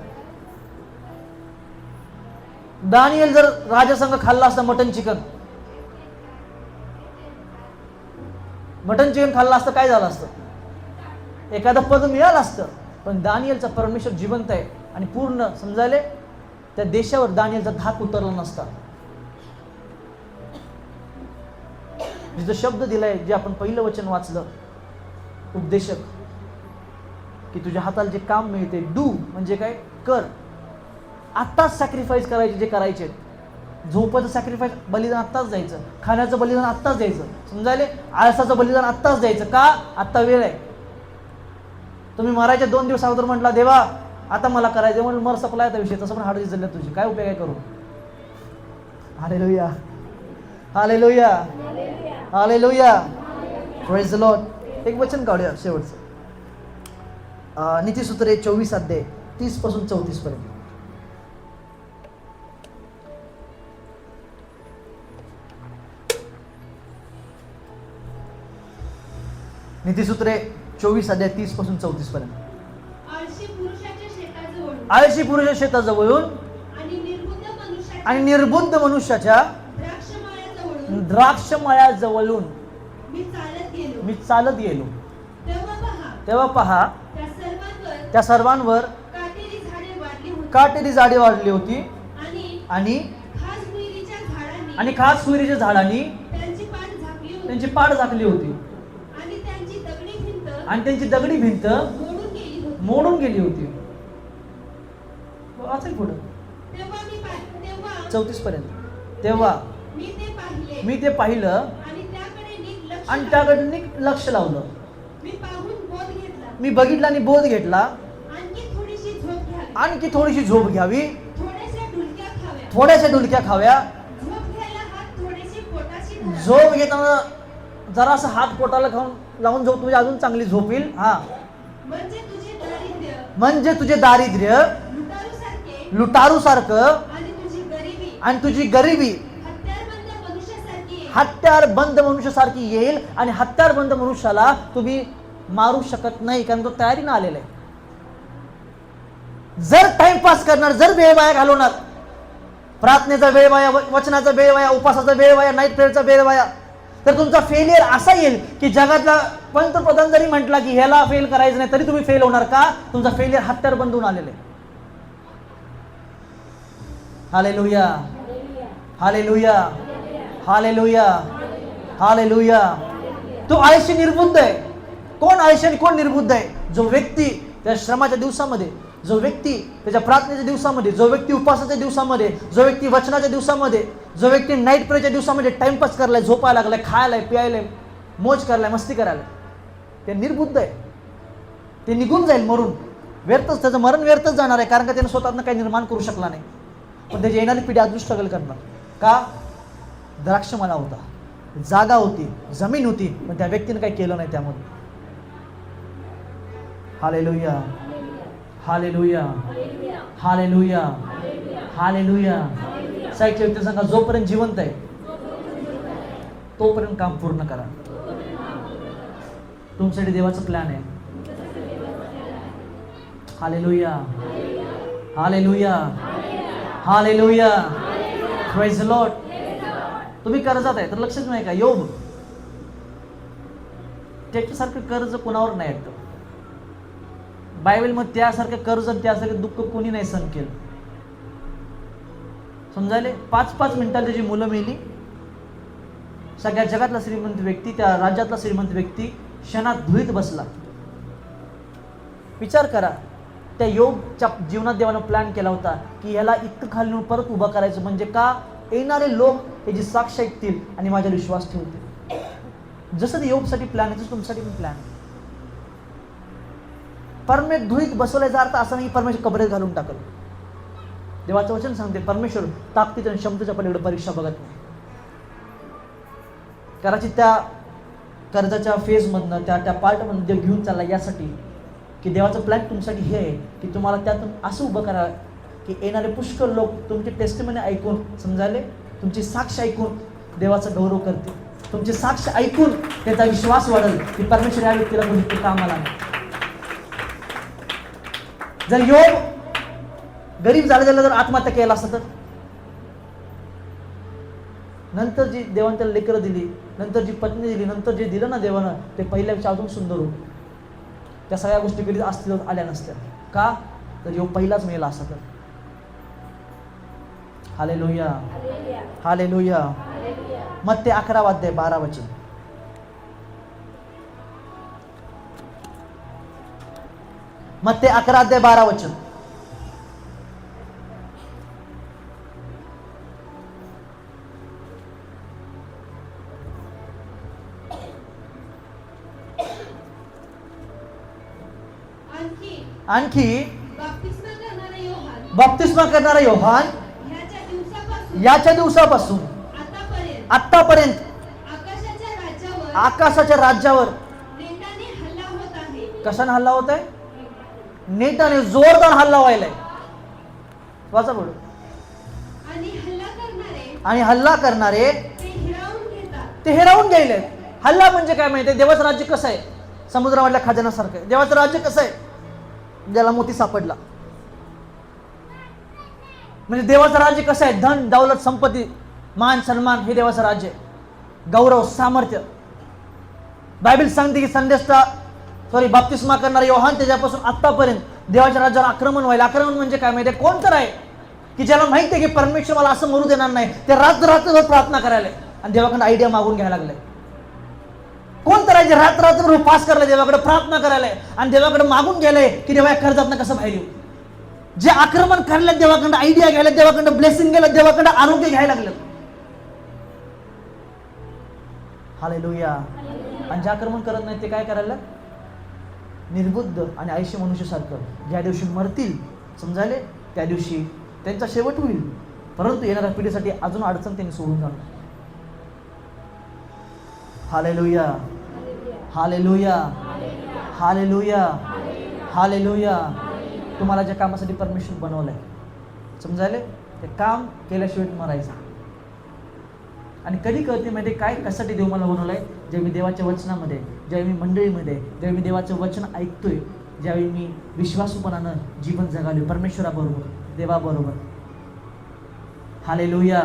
दानिएल जर राजासंघ खाल्ला असता मटन चिकन खाल्ला असतं, काय झालं असतं? एखादं पद मिळालं असतं. पण दानिएलचा परमेश्वर जिवंत आहे आणि पूर्ण समजायले त्या देशावर दानिएलचा धाक उतरला नसता. जिथं शब्द दिलाय, जे आपण पहिलं वचन वाचलं, उपदेशक, की तुझ्या हाताला जे काम मिळते, डू म्हणजे काय, कर. आत्ताच सॅक्रिफाईस करायचे जे करायचे, झोपाचं सॅक्रिफाईस बलिदान आत्ताच द्यायचं, खाण्याचं बलिदान आत्ताच द्यायचं, समजायले आळसाचं बलिदान आत्ताच द्यायचं. का? आत्ता वेळ आहे. तुम्ही मरायच्या 2 दिवस अगोदर म्हटला देवा आता मला करायचं, म्हणून मर सपला आहे विषय, तसं पण हाडं दिसलं तुझी, काय उपयोग आहे करू? Hallelujah. Hallelujah. Hallelujah. Praise the Lord. एक वचन काढूया शेवटचं, नीतिसूत्रे 24 अध्याय 30 पासून 34 पर्यंत. नीतिसूत्रे 24 अध्याय 30 पासून 34 पर्यंत. आळशी पुरुषाच्या शेताजवळून आळशी पुरुषाच्या शेताजवळून आणि निर्बुद्ध मनुष्याच्या द्राक्षमळ्याजवळून मी चालत गेलो. तेव्हा पहा त्या सर्वांवर काटेरी झाडे वाढली होती आणि खास सुरीच्या झाडांनी त्यांची पाठ झाकली होती आणि त्यांची दगडी भिंत मोडून गेली होती. वाचेल पुढं 34 पर्यंत. तेव्हा मी ते पाहिलं आणि त्याकडे नीट लक्ष लावलं. मी बघितलं आणि बोध घेतला, आणखी थोडीशी झोप घ्यावी, थोड्याशा डुलक्या खाव्या, झोप घ्यायला हात थोडेसे पोटाशी धरा. झोप घेताना जरासा हात पोटाला लावून झोप, तुझी अजून चांगली झोप येईल. हा, म्हणजे तुझे दारिद्र्य म्हणजे तुझे दारिद्र्य लुटारू सारखे लुटारूसारखं आणि तुझी गरिबी हत्यारबंद मनुष्यासारखी येईल. आणि हत्यारबंद मनुष्याला तुम्ही मारू शकत नाही, कारण तो तयारीनं आलेला आहे. जर टाइमपास करणार, जर वेळ वाया घालवणार, प्रार्थनेचा वेळ वाया, वचनाचा वेळ वाया, उपासाचा वेळ वाया, नाईट प्रेयरचा वेळ वाया, तर तुमचा फेलियर असा येईल की जगातला पंतप्रधान जरी म्हटला की ह्याला फेल करायचं नाही तरी तुम्ही फेल होणार. का? तुमचा फेलियर हत्यार बंधून आलेले. Hallelujah, hallelujah, hallelujah, hallelujah. तो आळशी निर्बुद्ध आहे. कोण आळशी आणि कोण निर्बुद्ध आहे? जो व्यक्ती त्या श्रमाच्या दिवसामध्ये, जो व्यक्ती त्याच्या प्रार्थनेच्या दिवसामध्ये, जो व्यक्ती उपवासाच्या दिवसामध्ये, जो व्यक्ती वचनाच्या दिवसामध्ये, जो व्यक्ती नाईट प्रेयरच्या दिवसामध्ये टाइमपास करायला, झोपायला लागलाय, खायलाय, प्यायलाय, मोज करायलाय, मस्ती करायला, ते निर्बुद्ध आहे. ते निघून जाईल मरून. व्यर्थच, त्याचं मरण व्यर्थच जाणार आहे, कारण का त्याने स्वतःनं काही निर्माण करू शकला नाही. पण त्याची येणारी पिढी अजून स्ट्रगल करणार. का? द्राक्षमळा होता, जागा होती, जमीन होती, पण त्या व्यक्तीने काही केलं नाही त्यामध्ये. Hallelujah, hallelujah, hallelujah, hallelujah. साहित्य व्यक्ती सांगा, जोपर्यंत जिवंत आहे तोपर्यंत काम पूर्ण करा. तुमच्यासाठी देवाचं प्लॅन आहे. Hallelujah, hallelujah, hallelujah. Praise the Lord. तुम्ही कर्जात आहे तर लक्षच नाही का? योब, त्याच्यासारखं कर्ज कोणावर नाही येत. बायबलमध्ये त्यासारखं कर्ज आणि त्यासारखं दुःख कोणी नाही सहन केलं. समजायले? 5-5 मिनिटात त्याची मुलं मेली. सगळ्या जगातला श्रीमंत व्यक्ती, त्या राज्यातला श्रीमंत व्यक्ती क्षणात धुळीत बसला. विचार करा, त्या योबच्या जीवनात देवानं प्लॅन केला होता की ह्याला इतकं खाली नेऊन परत उभा करायचं, म्हणजे का? येणारे लोक याची साक्ष ऐकतील आणि माझ्यावर विश्वास ठेवतील. जसं ते योबसाठी प्लॅन आहे तसं तुमच्यासाठी पण प्लॅन आहे. परमेश्वर धुळीत बसवल्याचा अर्थ असा नाही की परमेश्वर कबरेत घालून टाकल. देवाचं वचन सांगते, परमेश्वर ताकदीत आणि क्षमतेच्या पलीकडे परीक्षा बघत नाही. कदाचित त्या कर्जाच्या फेजमधनं, त्या पार्टमधून देव घेऊन चालला यासाठी की देवाचं प्लॅन तुमच्यासाठी हे आहे की तुम्हाला त्यातून असं उभं करा की येणारे पुष्कळ लोक तुमची टेस्टिमनी ऐकून, समजायले, तुमची साक्ष ऐकून देवाचा गौरव करते. तुमची साक्ष ऐकून त्याचा विश्वास वाढेल की परमेश्वर या व्यक्तीला कोणी कामाला नाही. जर योब गरीब झाला जर आत्महत्या केला असता तर, नंतर जी देवाने त्याला लेकरं दिली, नंतर जी पत्नी दिली, नंतर जे दिलं ना देवानं, ते पहिल्यापेक्षा अजून सुंदर होतं. त्या सगळ्या गोष्टी कधी अस्तित्वात आल्या नसत्या. का? तर योब पहिलाच मेला असता तर. Hallelujah, hallelujah. मत्ते 11:12. मत्ते 11:12. आणखी बाप्तिस्मा करणारा योहान याच्या दिवसापासून आतापर्यंत आकाशाच्या राज्यावर कशाने हल्ला होत आहे? नेटाने जोरदार हल्ला व्हायलाय. वाचा बोल. आणि हल्ला करणारे ते हिरावून गेले. हल्ला म्हणजे काय माहिती? देवाचं राज्य कसं आहे? समुद्रामधल्या खजानासारखं आहे. देवाचं राज्य कसं आहे? ज्याला मोती सापडला. म्हणजे देवाचं राज्य कसं आहे? धन, दौलत, संपत्ती, मान, सन्मान हे देवाचं राज्य आहे. गौरव, सामर्थ्य. बायबल सांगते की बाप्तिस्मा करणारा योहान त्याच्यापासून आतापर्यंत देवाच्या राज्यावर आक्रमण व्हायला. आक्रमण म्हणजे काय माहिती? कोण तर आहे की ज्याला माहिती आहे की परमेश्वर मला असं मरू देणार नाही, ते रात्र प्रार्थना करायला आणि देवाकडे आयडिया मागून घ्यायला लागलाय. कोण तर आहे जे रात्र पास करायला, देवाकडे प्रार्थना करायला आणि देवाकडे मागून गेलंय की देवा या कर्जातनं कसं बाहेर येऊ. जे आक्रमण करायला देवाकडे आयडिया घ्यायला, देवाकडे ब्लेसिंग घ्यायला, देवाकडे आरोग्य घ्यायला लागलं. हालेलुया. आणि जे आक्रमण करत नाही ते काय करायला? निर्बुद्ध आणि आयुष्य मनुष्यासारखं ज्या दिवशी मरतील, समजायले, त्या दिवशी त्यांचा शेवट होईल. परंतु येणाऱ्या पिढीसाठी अजून अडचण त्यांनी सोडून जाणार. Hallelujah, hallelujah, hallelujah, hallelujah. तुम्हाला ज्या कामासाठी परमेश्वर बनवलंय, समजायले, ते काम केल्याशिवाय मरायचं. आणि कधी कळते माहिती काय, कशासाठी देव मला बनवलंय? जेव्हा मी देवाच्या वचनामध्ये, ज्यावेळी मी मंडळीमध्ये, ज्यावेळी मी देवाचं वचन ऐकतोय, ज्यावेळी मी विश्वासूपणानं जीवन जगालोय परमेश्वराबरोबर, देवाबरोबर. हालेलुया.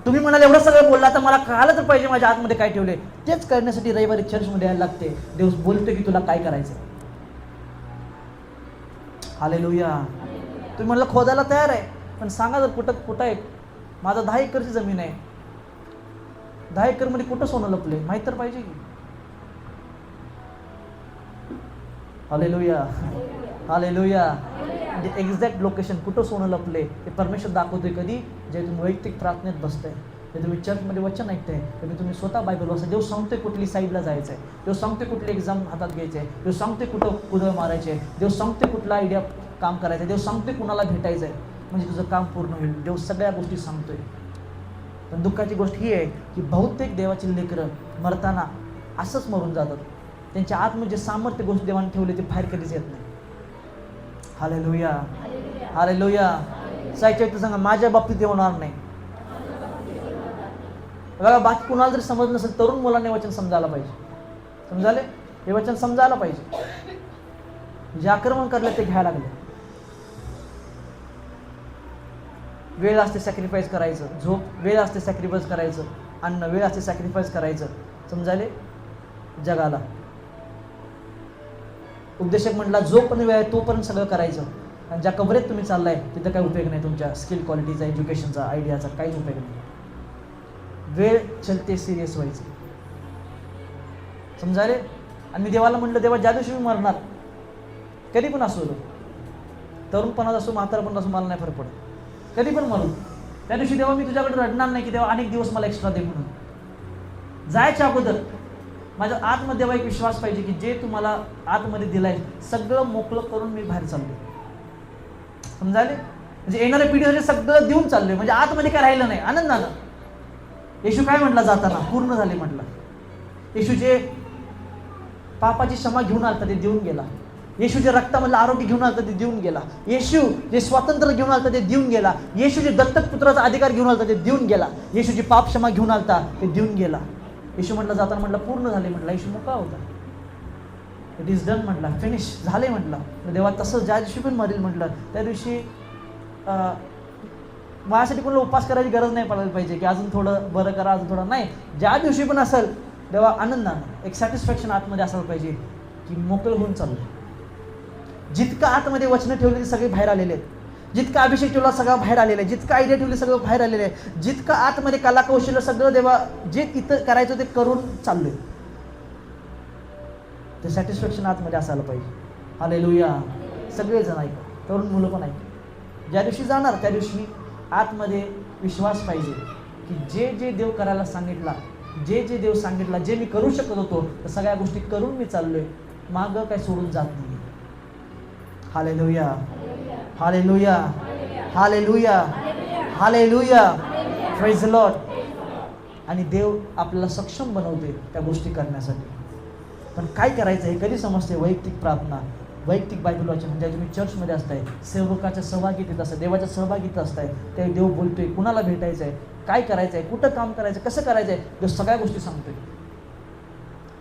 तुम्ही म्हणाल एवढं सगळं बोलला तर मला कळालं तर पाहिजे माझ्या आतमध्ये काय ठेवले. तेच करण्यासाठी रविवारी चर्चमध्ये यायला लागते. देव बोलतोय की तुला काय करायचं. हालेलुया. तुम्ही म्हणलं खोदायला तयार आहे, पण सांगा जर कुठं आहे. माझा 10 एकरची जमीन आहे, 10 एकरमध्ये कुठं सोनं लपले माहीत तर पाहिजे की. Hallelujah, hallelujah. म्हणजे एक्झॅक्ट लोकेशन कुठं सोनं लपले ते परमेश्वर दाखवतोय. कधी? जे तुम्ही वैयक्तिक प्रार्थनेत बसताय, ते तुम्ही चर्चमध्ये वचन ऐकताय, कधी तुम्ही स्वतः बायबल वाचताय. देव सांगतोय कुठली साईडला जायचं आहे, देव सांगतोय कुठली एक्झाम हातात घ्यायचे आहे, देव सांगतोय कुठं कुदळ मारायचे आहे, देव सांगतोय कुठला आयडिया काम करायचं आहे, देव सांगतोय कुणाला भेटायचं आहे म्हणजे तुझं काम पूर्ण होईल. देव सगळ्या गोष्टी सांगतोय. पण दुःखाची गोष्ट ही आहे की बहुतेक देवाची लेकरं मरताना असंच मरून जातात. त्यांच्या आतमध्ये जे सामर्थ्य गोष्ट देवाने ठेवले ते बाहेर कधीच येत नाही. Hallelujah, hallelujah. साहित्य सांगा माझ्या बाबतीत ते होणार नाही. बघा बाकी कुणाला जरी समज नसेल, तरुण मुलांनी वचन समजायला पाहिजे. समजाले? हे वचन समजायला पाहिजे. जे आक्रमण करले ते घ्यायला लागले. वेळ असते सॅक्रिफाईस करायचं, झोप वेळ असते सॅक्रिफाईस करायचं, अन्न वेळ असते सॅक्रिफाईस करायचं. समजाले? जगाला उपदेशक म्हटला जोपर्यंत वेळ आहे तोपर्यंत सगळं करायचं. आणि ज्या कबरेत तुम्ही चाललाय तिथं काही उपयोग नाही. तुमच्या स्किल क्वालिटीचा, एज्युकेशनचा, आयडियाचा काहीच उपयोग नाही. वेळ चलते सिरियस व्हायचं. समजाले? आणि मी देवाला म्हटलं देवा ज्या दिवशी मी मरणार, कधी पण असो, तरुणपणात असो म्हातारपणात असो, मला नाही फरक पडत. कधी पण मरून त्या दिवशी देवा मी तुझ्याकडे रडणार नाही की देवा अनेक दिवस मला एक्स्ट्रा दे म्हणून. जायच्या अगोदर माझ्या आतमध्ये देवा एक विश्वास पाहिजे की जे तुम्हाला आतमध्ये दिलाय सगळं मोकळं करून मी बाहेर चाललोय. समजाले? म्हणजे येणाऱ्या पिढीसाठी सगळं देऊन चाललोय. म्हणजे आतमध्ये काय राहिलं नाही. आनंदानं येशू काय म्हटला जाताना? पूर्ण झाले म्हटलं. येशू जे पापाची क्षमा घेऊन आलता ते देऊन गेला. येशू जे रक्तामधलं आरोग्य घेऊन आलता ते देऊन गेला. येशू जे स्वातंत्र्य घेऊन आलता ते देऊन गेला. येशू जे दत्तक पुत्राचा अधिकार घेऊन आलता ते देऊन गेला. येशू जे पाप क्षमा घेऊन आलता ते देऊन गेला. येशू म्हटलं जाताना म्हटलं पूर्ण झाले म्हटलं. येशू मोकळा होता. इट इज डन म्हटलं, फिनिश झाले म्हटलं. देवा तसं ज्या दिवशी पण मरेल म्हटलं त्या दिवशी माझ्यासाठी कोणाला उपास करायची गरज नाही पडायला पाहिजे की अजून थोडं बरं करा, अजून थोडं नाही. ज्या दिवशी पण असेल तेव्हा आनंदानं एक सॅटिस्फॅक्शन आतमध्ये असायला पाहिजे की मोकळं होऊन चाललं. जितकं आतमध्ये वचनं ठेवलेली सगळे बाहेर आलेले आहेत, जितका अभिषेक ठेवला सगळं बाहेर आलेलं आहे, जितकं आयडिया ठेवली सगळं बाहेर आलेलं आहे, जितकं आतमध्ये कला कौशल्य सगळं देवा जे इथं करायचं ते करून चाललोय. ते सॅटिस्फॅक्शन आतमध्ये असायला पाहिजे. हालेलुया. सगळेजण ऐका, तरुण मुलं पण ऐका. ज्या दिवशी जाणार त्या दिवशी आतमध्ये विश्वास पाहिजे की जे जे देव करायला सांगितला, जे जे देव सांगितला, जे मी करू शकत होतो तर सगळ्या गोष्टी करून मी चाललोय. मागं काय सोडून जात नाही. Hallelujah, hallelujah, hallelujah, hallelujah. Praise the Lord. आणि देव आपल्याला सक्षम बनवते त्या गोष्टी करण्यासाठी. पण काय करायचं हे कधी समजते? वैयक्तिक प्रार्थना, वैयक्तिक बायबल वाचन. म्हणजे तुम्ही चर्चमध्ये असताय, सेवकाच्या सहभागीत असताय, देवाच्या सहभागीत असताय, ते देव बोलतोय कुणाला भेटायचं आहे, काय करायचं आहे, कुठं काम करायचं, कसं करायचं आहे, देव सगळ्या गोष्टी सांगतोय.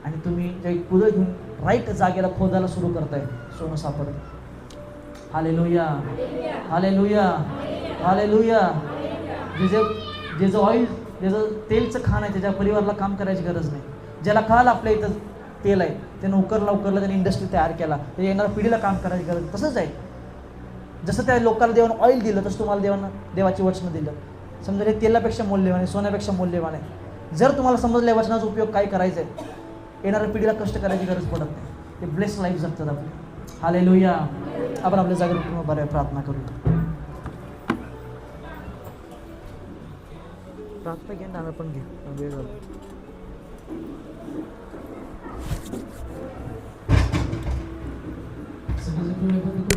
आणि तुम्ही जे कुदळ घेऊन राईट जागेला खोदायला सुरू करताय, सोनं सापडतं. Hallelujah, hallelujah, hallelujah. ज्याचं ऑइल, ज्याचं तेलचं खाण आहे त्याच्या परिवाराला काम करायची गरज नाही. ज्याला कळालं आपल्या इथं तेल आहे, त्यानं उकरला त्याने इंडस्ट्री तयार केला, तर येणाऱ्या पिढीला काम करायची गरज. तसंच आहे. जसं त्या लोकांना देवानं ऑइल दिलं तसं तुम्हाला देवानं देवाची वचनं दिलं. समजा हे तेलापेक्षा मौल्यवान आहे, सोन्यापेक्षा मौल्यवान आहे. जर तुम्हाला समजलं या वचनाचा उपयोग काय करायचा आहे, येणाऱ्या पिढीला कष्ट करायची गरज पडत नाही. ते ब्लेस लाईफ जगतात आपली. हालेलुया. आपण आपल्या जागेवर बऱ्या प्रार्थना करू. प्रार्थना घे ना, पण घे, वेळ झाला. सगळे